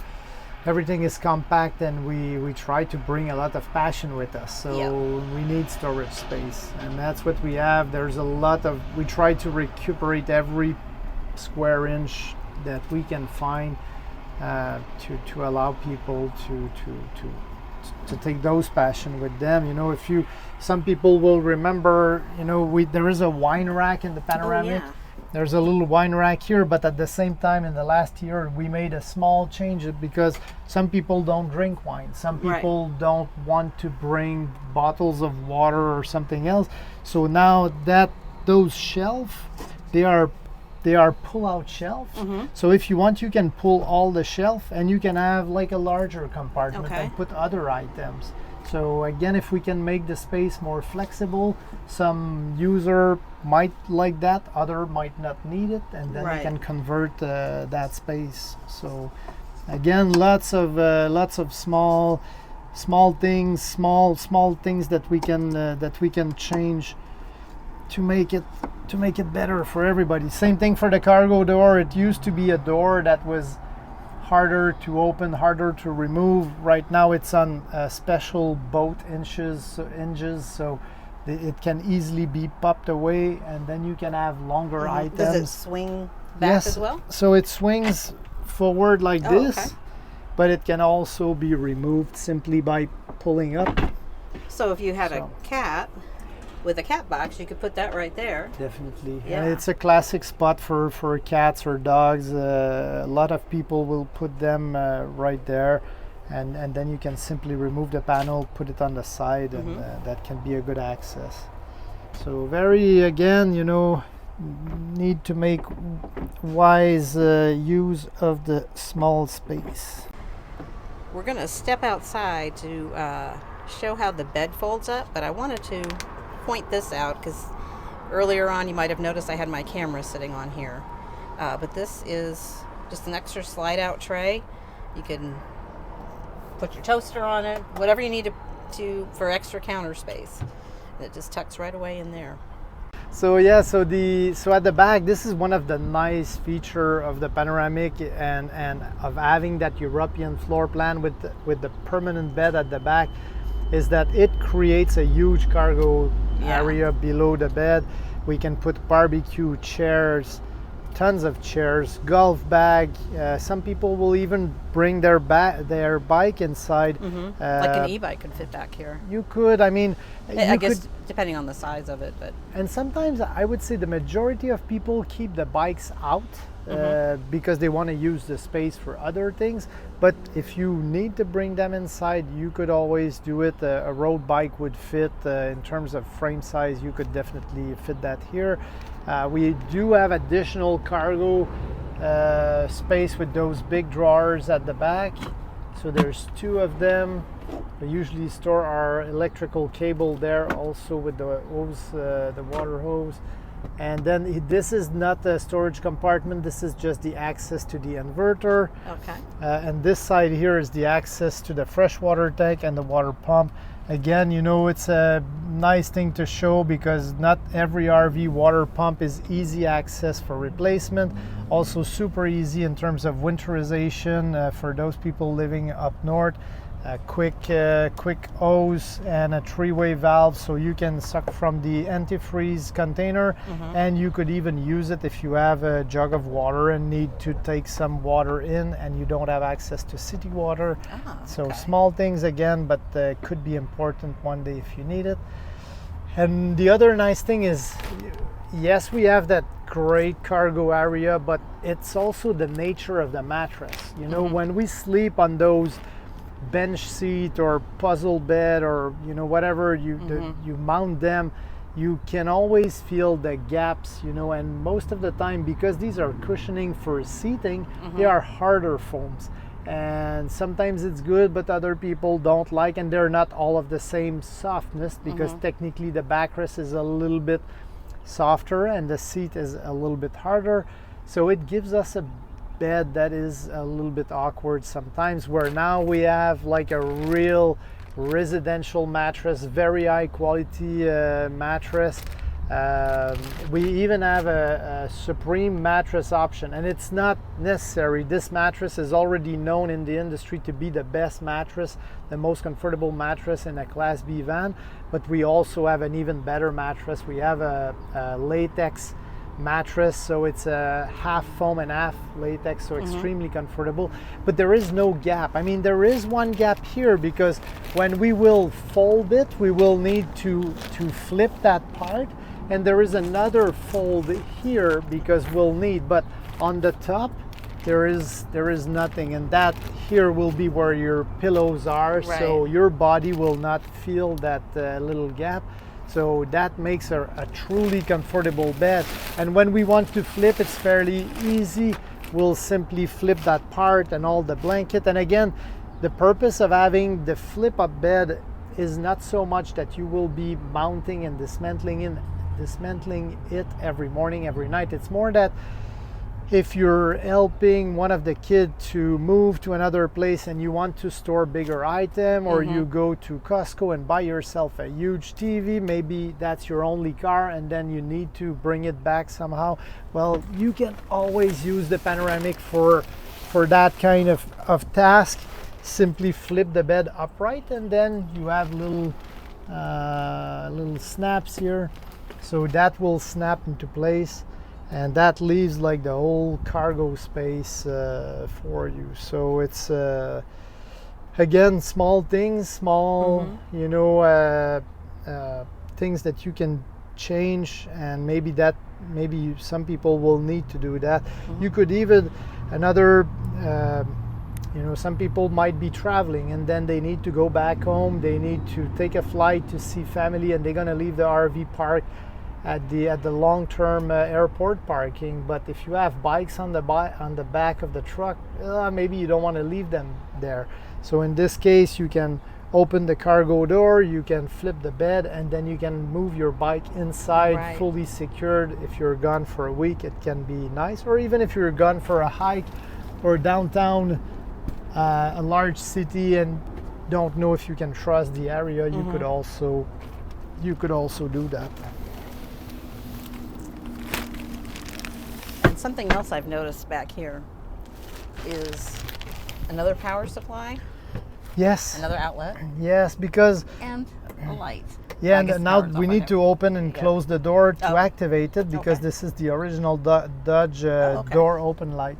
everything is compact, and we try to bring a lot of passion with us, so we need storage space, and that's what we have. There's a lot of, we try to recuperate every square inch that we can find to allow people to take those passion with them. You know, some people will remember, you know, there is a wine rack in the Panoramic. There's a little wine rack here, but at the same time, in the last year, we made a small change because some people don't drink wine. Some people don't want to bring bottles of water or something else. So now those shelves, they are pull-out shelves. So if you want, you can pull all the shelf, and you can have like a larger compartment and put other items. So again, if we can make the space more flexible, some user might like that, other might not need it, and then they can convert that space. So again, lots of small things, small things that we can change to make it better for everybody. Same thing for the cargo door. It used to be a door that was harder to open, harder to remove. Right now it's on special boat hinges, so it can easily be popped away, and then you can have longer items. Does it swing back as well? So it swings forward like this, okay. but it can also be removed simply by pulling up. So if you had a cat with a cat box, you could put that right there. Definitely. Yeah. And it's a classic spot for cats or dogs. A lot of people will put them right there, and then you can simply remove the panel, put it on the side, and that can be a good access. So very, again, need to make wise use of the small space. We're going to step outside to show how the bed folds up, but I wanted to point this out because earlier on you might have noticed I had my camera sitting on here. But this is just an extra slide out tray. You can put your toaster on it, whatever you need to for extra counter space. And it just tucks right away in there. So yeah, so at the back, this is one of the nice feature of the Panoramic and of having that European floor plan with the permanent bed at the back, is that it creates a huge cargo area below the bed. We can put barbecue chairs, tons of chairs, golf bag. Some people will even bring their bike inside. Like an e-bike could fit back here. You could, I guess depending on the size of it, but. And sometimes I would say the majority of people keep the bikes out because they want to use the space for other things. But if you need to bring them inside, you could always do it. A road bike would fit in terms of frame size. You could definitely fit that here. We do have additional cargo space with those big drawers at the back. So there's 2 of them. We usually store our electrical cable there, also with the hose, the water hose. And then this is not a storage compartment. This is just the access to the inverter. Okay. And this side here is the access to the freshwater tank and the water pump. Again, it's a nice thing to show because not every RV water pump is easy access for replacement. Also super easy in terms of winterization for those people living up north. A quick hose and a 3-way valve, so you can suck from the antifreeze container, and you could even use it if you have a jug of water and need to take some water in and you don't have access to city water. So small things again, but could be important one day if you need it. And the other nice thing is, yes, we have that great cargo area, but it's also the nature of the mattress. When we sleep on those bench seat or puzzle bed or whatever you mount them, you can always feel the gaps, and most of the time, because these are cushioning for seating, they are harder foams, and sometimes it's good, but other people don't like, and they're not all of the same softness because technically the backrest is a little bit softer and the seat is a little bit harder, so it gives us a bed that is a little bit awkward sometimes, where now we have like a real residential mattress, very high quality mattress. We even have a Supreme mattress option, and it's not necessary. This mattress is already known in the industry to be the best mattress, the most comfortable mattress in a Class B van, but we also have an even better mattress. We have a latex mattress, so it's a half foam and half latex, so extremely comfortable, but there is no gap. There is one gap here because when we will fold it, we will need to flip that part, and there is another fold here because we'll need, but on the top there is nothing, and that here will be where your pillows are, so your body will not feel that little gap. So that makes a truly comfortable bed. And when we want to flip, it's fairly easy. We'll simply flip that part and all the blanket. And again, the purpose of having the flip-up bed is not so much that you will be mounting and dismantling it every morning, every night. It's more that if you're helping one of the kids to move to another place and you want to store bigger item, or you go to Costco and buy yourself a huge TV, maybe that's your only car and then you need to bring it back somehow, well, you can always use the Panoramic for that kind of task. Simply flip the bed upright, and then you have little little snaps here, so that will snap into place, and that leaves like the whole cargo space for you. So it's again, small things, things that you can change, and maybe some people will need to do that. You could even some people might be traveling and then they need to go back home, they need to take a flight to see family, and they're going to leave the RV park at the long-term airport parking. But if you have bikes on the back of the truck, maybe you don't want to leave them there. So in this case, you can open the cargo door, you can flip the bed, and then you can move your bike inside, fully secured. If you're gone for a week, it can be nice. Or even if you're gone for a hike or downtown, a large city, and don't know if you can trust the area, you could also do that. And something else I've noticed back here is another power supply. Yes. Another outlet. Yes, because and a light. Yeah, and now we need to open and close the door to activate it, because this is the original Dodge door open light.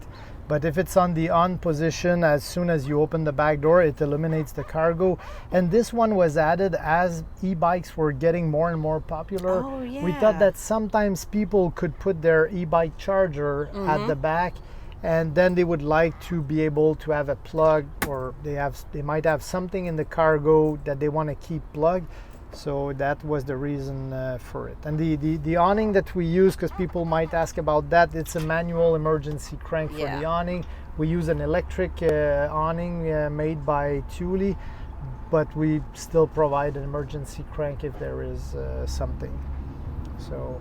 But if it's on the on position, as soon as you open the back door, it eliminates the cargo. And this one was added as e-bikes were getting more and more popular. Oh, yeah. We thought that sometimes people could put their e-bike charger at the back, and then they would like to be able to have a plug, or they might have something in the cargo that they want to keep plugged. So that was the reason for it. And the awning that we use, because people might ask about that, it's a manual emergency crank for the awning. We use an electric awning made by Thule, but we still provide an emergency crank if there is something. So,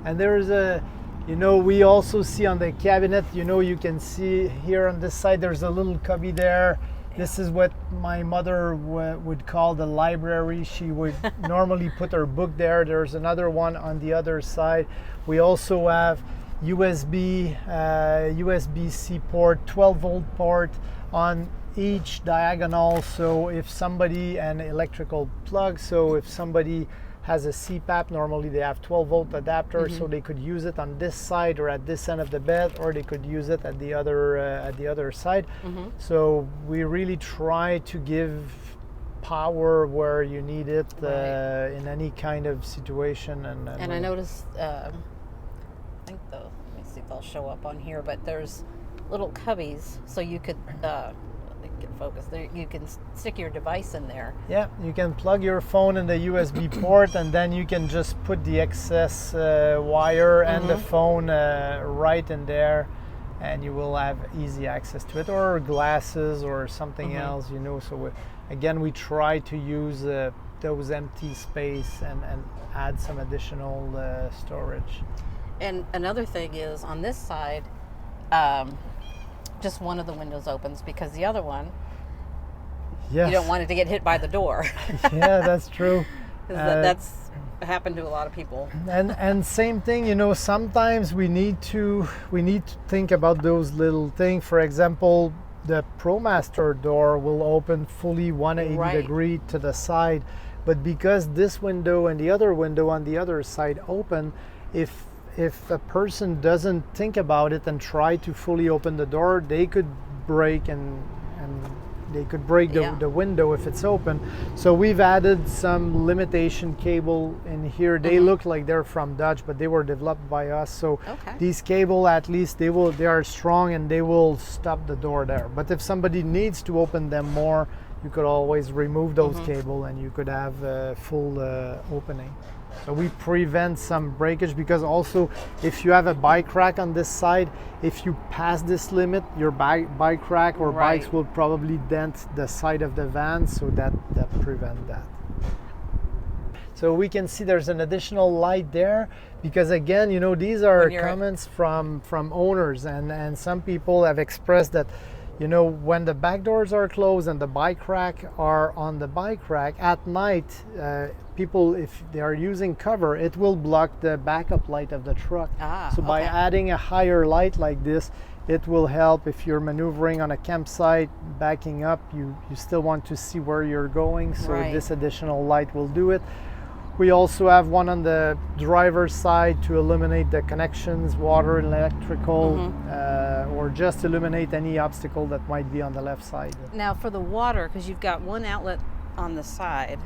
and there is we also see on the cabinet, you can see here on this side, there's a little cubby there. This is what my mother would call the library. She would normally put her book there. There's another one on the other side. We also have USB-C port, 12-volt port on each diagonal. So if somebody, and electrical plug, so if somebody has a CPAP, normally they have 12-volt adapter, so they could use it on this side or at this end of the bed, or they could use it at the other side. So we really try to give power where you need it in any kind of situation. And I noticed, I think let me see if they'll show up on here, but there's little cubbies, so you could focus there. You can stick your device in there. Yeah, you can plug your phone in the USB port, and then you can just put the excess wire and the phone right in there, and you will have easy access to it, or glasses or something else, So again, we try to use those empty space and add some additional storage. And another thing is, on this side, just one of the windows opens, because the other one, you don't want it to get hit by the door. Yeah, that's true. That's happened to a lot of people. And same thing, sometimes we need to think about those little things. For example, the ProMaster door will open fully 180 degree to the side, but because this window and the other window on the other side open, if a person doesn't think about it and try to fully open the door, they could break and they could break the window if it's open. So we've added some limitation cable in here. They look like they're from Dodge, but they were developed by us. So these cable, at least they are strong and they will stop the door there. But if somebody needs to open them more, you could always remove those cable and you could have a full opening. So we prevent some breakage, because also if you have a bike rack on this side, if you pass this limit, your bike rack or bikes will probably dent the side of the van, so that prevent that. So we can see there's an additional light there, because again, these are comments from owners, and some people have expressed that when the back doors are closed and the bike rack are on the bike rack at night, people, if they are using cover, it will block the backup light of the truck. So by adding a higher light like this, It will help if you're maneuvering on a campsite, backing up, you still want to see where you're going, so Right. this additional light will do it. We also have one on the driver's side to illuminate the connections, water and electrical, or just illuminate any obstacle that might be on the left side. Now for the water, because you've got one outlet on the side,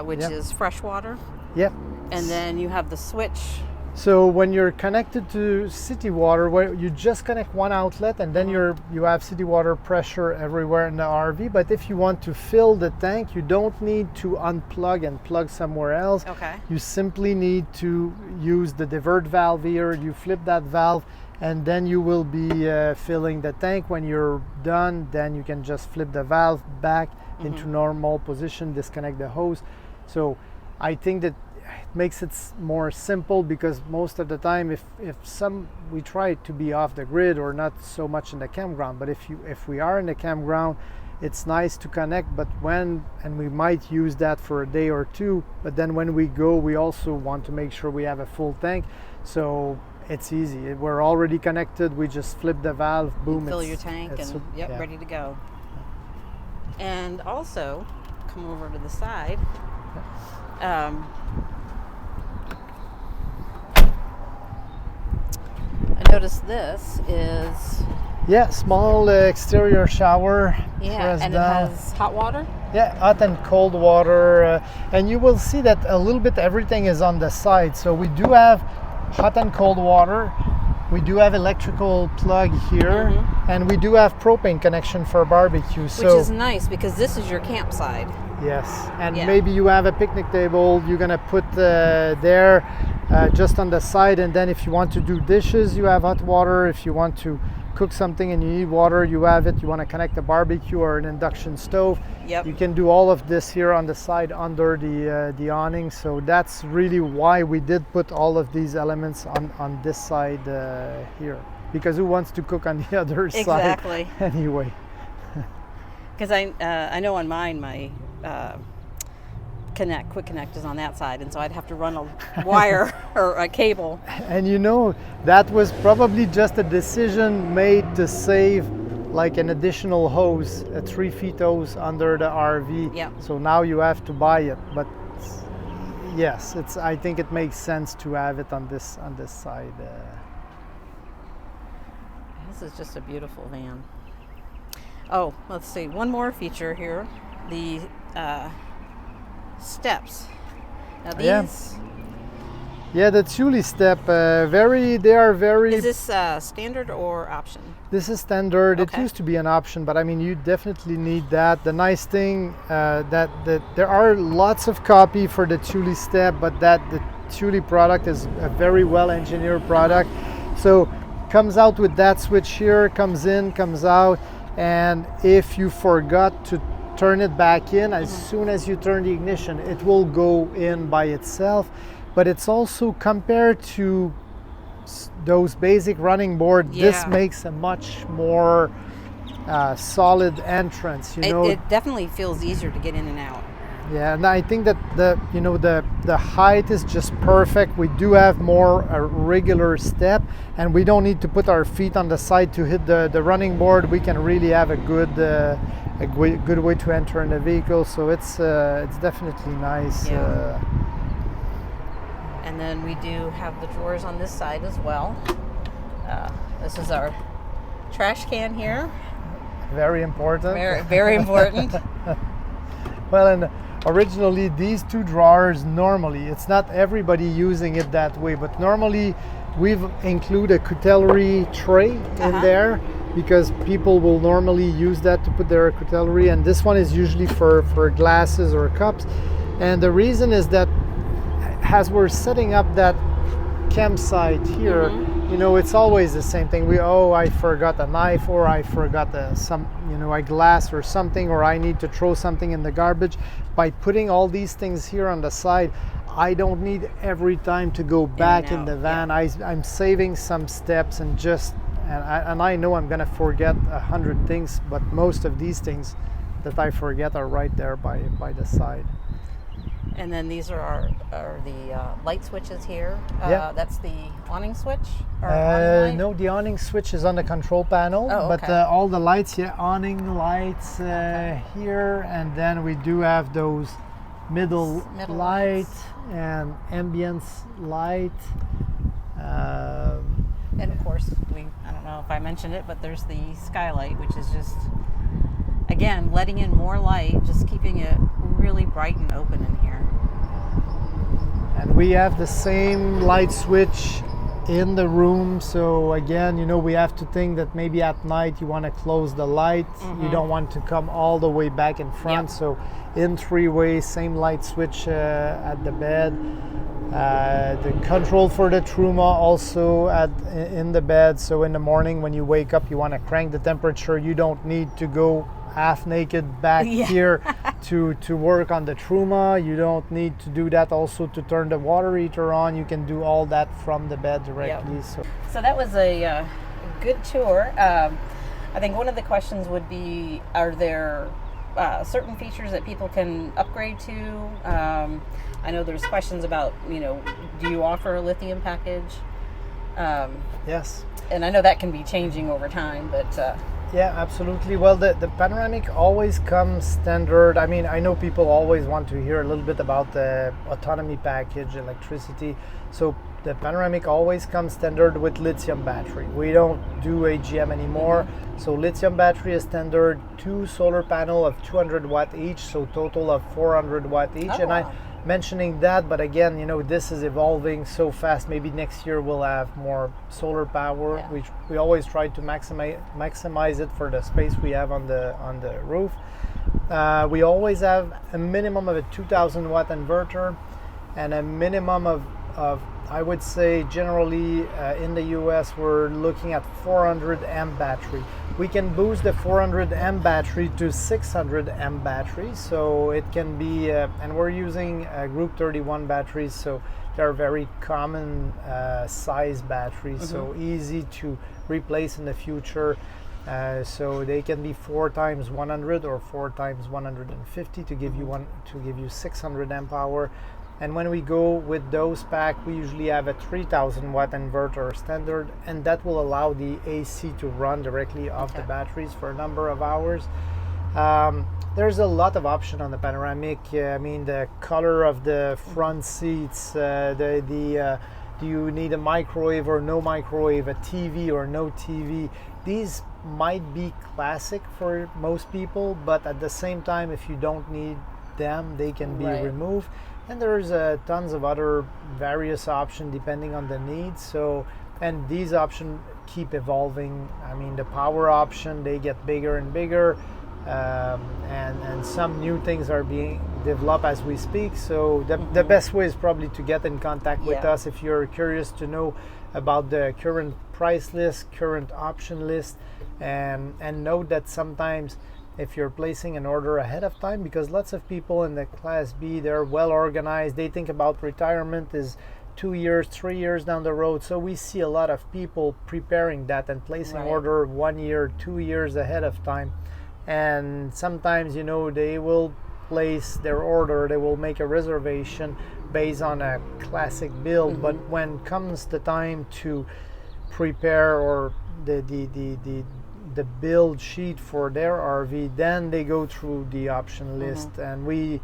which Yep. is fresh water, Yep. and then you have the switch. So when you're connected to city water, where you just connect one outlet and then you have city water pressure everywhere in the RV. But if you want to fill the tank, you don't need to unplug and plug somewhere else. Okay. You simply need to use the divert valve here. You flip that valve and then you will be filling the tank. When you're done, then you can just flip the valve back into normal position, disconnect the hose. So I think that it makes it more simple, because most of the time if we try to be off the grid or not so much in the campground, but if we are in the campground, it's nice to connect, but and we might use that for a day or two, but then when we go, we also want to make sure we have a full tank. So it's easy, we're already connected, we just flip the valve, boom, Fill your tank and yeah. ready to go. And also come over to the side. I noticed this is small exterior shower. Press and down. it has hot water. Yeah, hot and cold water, and you will see that a little bit everything is on the side. So we do have hot and cold water, we do have electrical plug here, and we do have propane connection for barbecue. Which So is nice, because this is your campsite. yes, and Yeah. maybe you have a picnic table you're gonna put there just on the side, and then if you want to do dishes, you have hot water. If you want to cook something and you need water, you have it. You want to connect a barbecue or an induction stove, Yep. you can do all of this here on the side under the awning. So that's really why we did put all of these elements on this side here, because who wants to cook on the other Exactly. side anyway? Because I know on mine my quick connect is on that side, and so I'd have to run a wire or a cable. And you know, that was probably just a decision made to save like an additional hose, a 3 feet hose under the RV. Yep. So now you have to buy it, but yes, I think it makes sense to have it on this side. This is just a beautiful van. Oh, let's see, one more feature here, the steps. Now these, Yeah, the Thule step, they are very. is this standard or option? This is standard. It Okay. used to be an option, but I mean, you definitely need that. The nice thing that there are lots of copy for the Thule step, but that the Thule product is a very well engineered product. So comes out with that switch here, comes in, comes out, and if you forgot to turn it back in, as soon as you turn the ignition, it will go in by itself. But it's also, compared to those basic running board, this Yeah. makes a much more solid entrance. You know, It definitely feels easier to get in and out. yeah, and I think that the height is just perfect. We do have more a regular step, and we don't need to put our feet on the side to hit the running board. We can really have a good way to enter in the vehicle. So it's definitely nice. Yeah. And then we do have the drawers on this side as well. This is our trash can here. Very important. Very, very important. Well, and originally these two drawers, normally it's not everybody using it that way, but normally we've included a cutlery tray in there, because people will normally use that to put their cutlery, and this one is usually for glasses or cups. And the reason is that as we're setting up that campsite here, you know, it's always the same thing. I forgot a knife, or I forgot a glass or something, or I need to throw something in the garbage. By putting all these things here on the side, I don't need every time to go back in the van. I'm saving some steps, and I know I'm gonna forget 100 things, but most of these things that I forget are right there by the side. And then these are the light switches here. Yeah. That's the awning switch? Or awning light? No, the awning switch is on the control panel, but all the lights, awning lights here, and then we do have those middle light and ambience light. And of course, I don't know if I mentioned it, but there's the skylight, which is just, again, letting in more light, just keeping it really bright and open in here. And we have the same light switch in the room, so again, we have to think that maybe at night you want to close the light. You don't want to come all the way back in front. So in 3-way, same light switch at the bed. The control for the Truma also in the bed, so in the morning when you wake up you want to crank the temperature. You don't need to go half naked back here to work on the Truma. You don't need to do that also to turn the water heater on. You can do all that from the bed directly. So that was a good tour. I think one of the questions would be, are there certain features that people can upgrade to? I know there's questions about, do you offer a lithium package? Yes. And I know that can be changing over time, but... Yeah, absolutely. Well, the Panoramic always comes standard. I mean, I know people always want to hear a little bit about the autonomy package, electricity. So the Panoramic always comes standard with lithium battery. We don't do AGM anymore. So lithium battery is standard, 2 solar panel of 200 watt each, so total of 400 watt each. I'm mentioning that, but again, this is evolving so fast. Maybe next year we'll have more solar power, which we always try to maximize it for the space we have on the roof. We always have a minimum of a 2000 watt inverter and a minimum of I would say generally in the US we're looking at 400 amp battery. We can boost the 400 amp battery to 600 amp battery, so it can be and we're using group 31 batteries, so they're very common size batteries, so easy to replace in the future. So they can be 4 times 100 or 4 times 150 to give you 600 amp hour. And when we go with those pack, we usually have a 3000 watt inverter standard, and that will allow the AC to run directly off the batteries for a number of hours. There's a lot of option on the Panoramic. I mean, the color of the front seats, do you need a microwave or no microwave, a TV or no TV? These might be classic for most people, but at the same time, if you don't need them, they can be removed. And there's tons of other various options depending on the needs. So, and these options keep evolving. I mean, the power option, they get bigger and bigger, and some new things are being developed as we speak. So the best way is probably to get in contact with us if you're curious to know about the current price list, current option list, and note that sometimes if you're placing an order ahead of time, because lots of people in the Class B, they're well organized, they think about retirement is 2 years, 3 years down the road. So we see a lot of people preparing that and placing order 1 year, 2 years ahead of time. And sometimes, they will place their order, they will make a reservation based on a classic build, but when comes the time to prepare or the build sheet for their RV, then they go through the option list, and we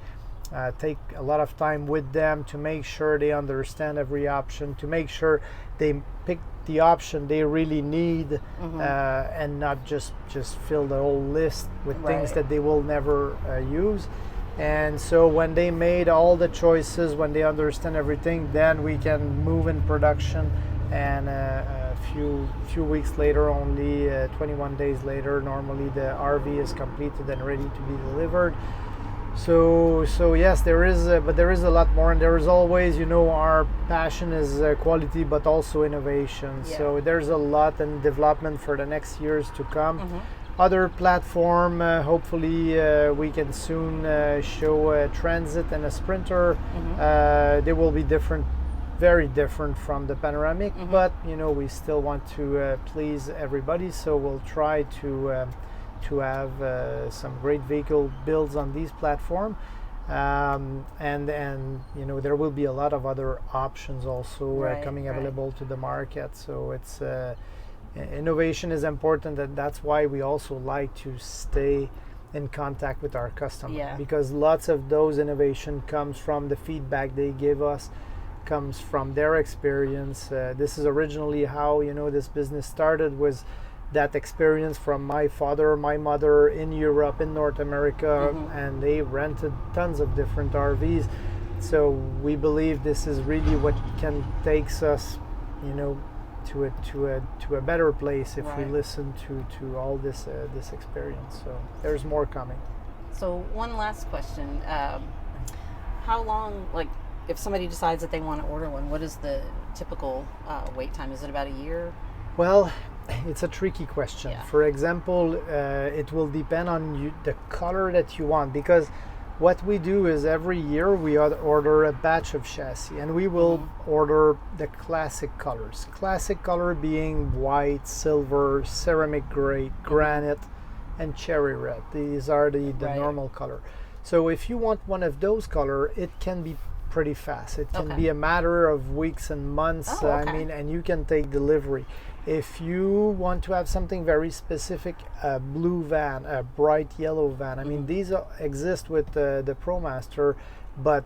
take a lot of time with them to make sure they understand every option, to make sure they pick the option they really need, and not just fill the whole list with things that they will never use. And so when they made all the choices, when they understand everything, then we can move in production, and few weeks later, only 21 days later, normally the RV is completed and ready to be delivered. So yes, there is but there is a lot more, and there is always, our passion is quality but also innovation. So there's a lot in development for the next years to come. Other platform, hopefully we can soon show a Transit and a Sprinter. They will be different, very different from the Panoramic, but we still want to please everybody, so we'll try to have some great vehicle builds on these platforms. and there will be a lot of other options also coming available to the market. So it's innovation is important, and that's why we also like to stay in contact with our customer, because lots of those innovation comes from the feedback they give us, comes from their experience. This is originally how this business started, was that experience from my father, my mother in Europe, in North America, and they rented tons of different RVs. So we believe this is really what can takes us to a better place if we listen to all this experience. So there's more coming. So one last question: how long, like, if somebody decides that they want to order one, what is the typical wait time? Is it about a year? Well, it's a tricky question. For example, it will depend on the color that you want, because what we do is every year we order a batch of chassis, and we will order the classic colors. Classic color being white, silver, ceramic gray, granite, and cherry red. These are the normal color. So if you want one of those color, it can be pretty fast. It can be a matter of weeks and months. And you can take delivery. If you want to have something very specific, a blue van, a bright yellow van, these exist with the ProMaster, but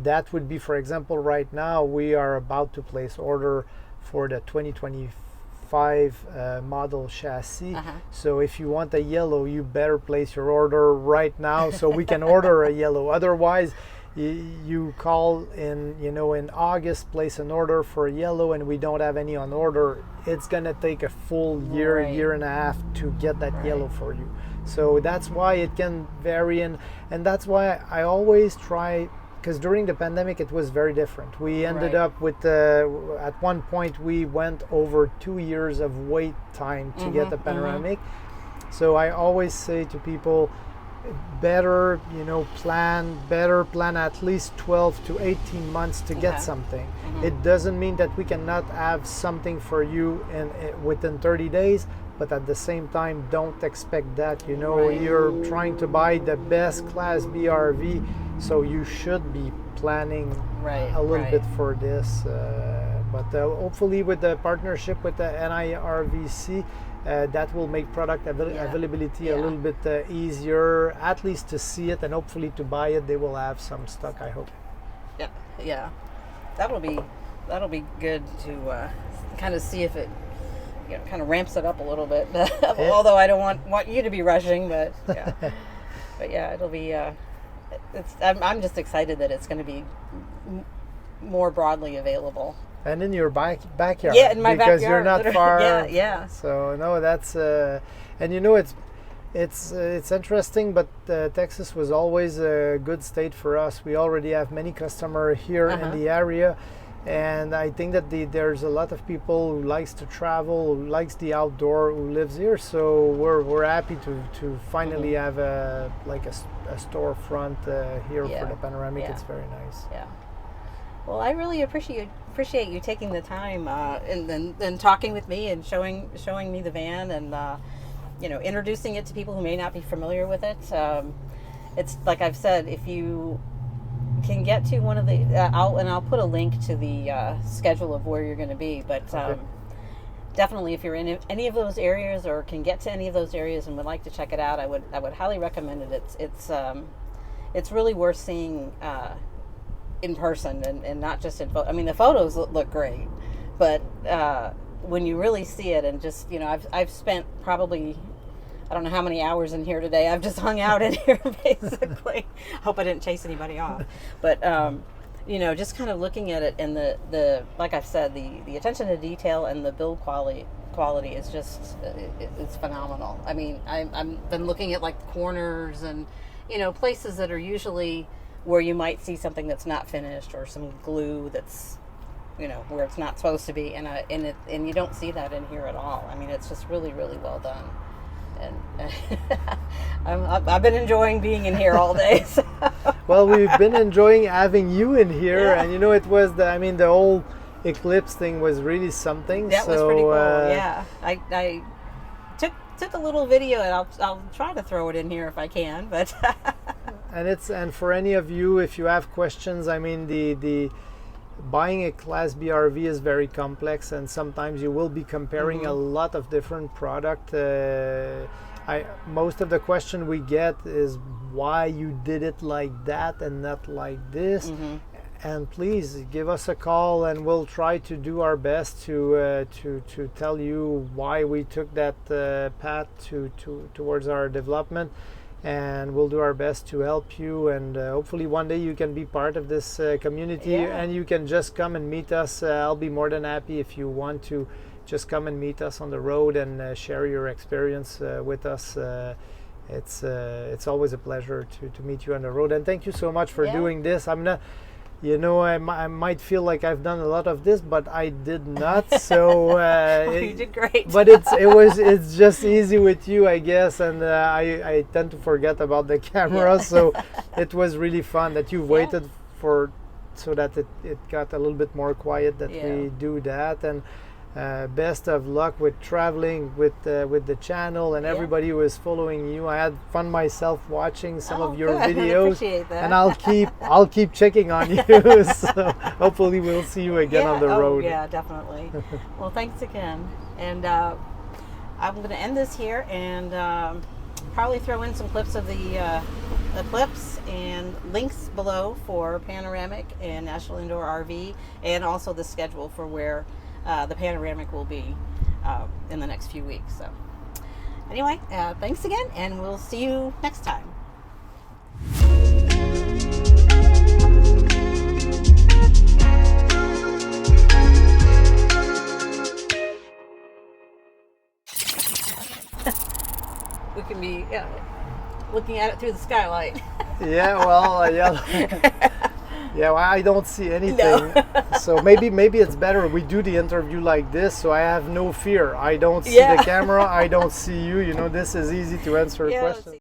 that would be, for example, right now we are about to place order for the 2025 model chassis. So if you want a yellow, you better place your order right now so we can order a yellow. Otherwise, you call in August, place an order for a yellow, and we don't have any on order. It's gonna take a full year and a half to get that yellow for you. So that's why it can vary, and that's why I always try, because during the pandemic it was very different. We ended up with at one point we went over 2 years of wait time to get the Panoramic. So I always say to people, better plan at least 12 to 18 months to get something. It doesn't mean that we cannot have something for you within 30 days, but at the same time, don't expect that. You're trying to buy the best Class B RV, so you should be planning a little bit for this. But hopefully with the partnership with the NIRVC, that will make product availability a little bit easier, at least to see it, and hopefully to buy it. They will have some stock, I hope. Yeah, that'll be good to kind of see if it kind of ramps it up a little bit. Although I don't want you to be rushing, but it'll be. I'm just excited that it's going to be more broadly available. And in your backyard. Yeah, in my because backyard. Because you're not far. Yeah. So no, that's and it's interesting. But Texas was always a good state for us. We already have many customers here in the area, and I think that there's a lot of people who likes to travel, who likes the outdoor, who lives here. So we're happy to finally have a storefront here for the Panoramic. It's very nice. Yeah. Well, I really appreciate you taking the time and talking with me and showing me the van and introducing it to people who may not be familiar with it. It's like I've said, if you can get to one of the I'll put a link to the schedule of where you're going to be, but definitely if you're in any of those areas or can get to any of those areas and would like to check it out, I would highly recommend it. It's really worth seeing in person and not just in photos. The photos look great, but when you really see it and just I've spent probably I don't know how many hours in here today. I've just hung out in here basically. Hope I didn't chase anybody off, but just kind of looking at it and the like I've said, the attention to detail and the build quality is just it's phenomenal. I've been looking at like corners and places that are usually where you might see something that's not finished or some glue that's where it's not supposed to be, and you don't see that in here at all. It's just really, really well done, and I've been enjoying being in here all day. So. Well, we've been enjoying having you in here, and it was the whole eclipse thing was really something. That was pretty cool. Yeah, I took a little video, and I'll try to throw it in here if I can, but. And for any of you, if you have questions, I mean, the buying a Class B RV is very complex, and sometimes you will be comparing a lot of different product. Most of the question we get is why you did it like that and not like this. And please give us a call, and we'll try to do our best to tell you why we took that path towards our development, and we'll do our best to help you. And hopefully one day you can be part of this community, and you can just come and meet us. I'll be more than happy if you want to just come and meet us on the road and share your experience with us. It's always a pleasure to meet you on the road, and thank you so much for doing this. I'm not. You know, I might feel like I've done a lot of this, but I did not. So you did great. But it's just easy with you, I guess, and I tend to forget about the camera. So it was really fun that you waited for, so that it got a little bit more quiet that we do that. And best of luck with traveling with the channel and everybody who is following you. I had fun myself watching some of your videos. Appreciate that. And I'll keep checking on you. So hopefully we'll see you again on the road. Yeah, definitely. Well, thanks again. And I'm going to end this here and probably throw in some clips of the clips and links below for Panoramic and National Indoor RV, and also the schedule for where the Panoramic will be in the next few weeks. So anyway, thanks again, and we'll see you next time. We can be looking at it through the skylight. Yeah, well, yeah, well, I don't see anything. So maybe it's better we do the interview like this, so I have no fear. I don't see the camera, I don't see you. You know, this is easy to answer questions.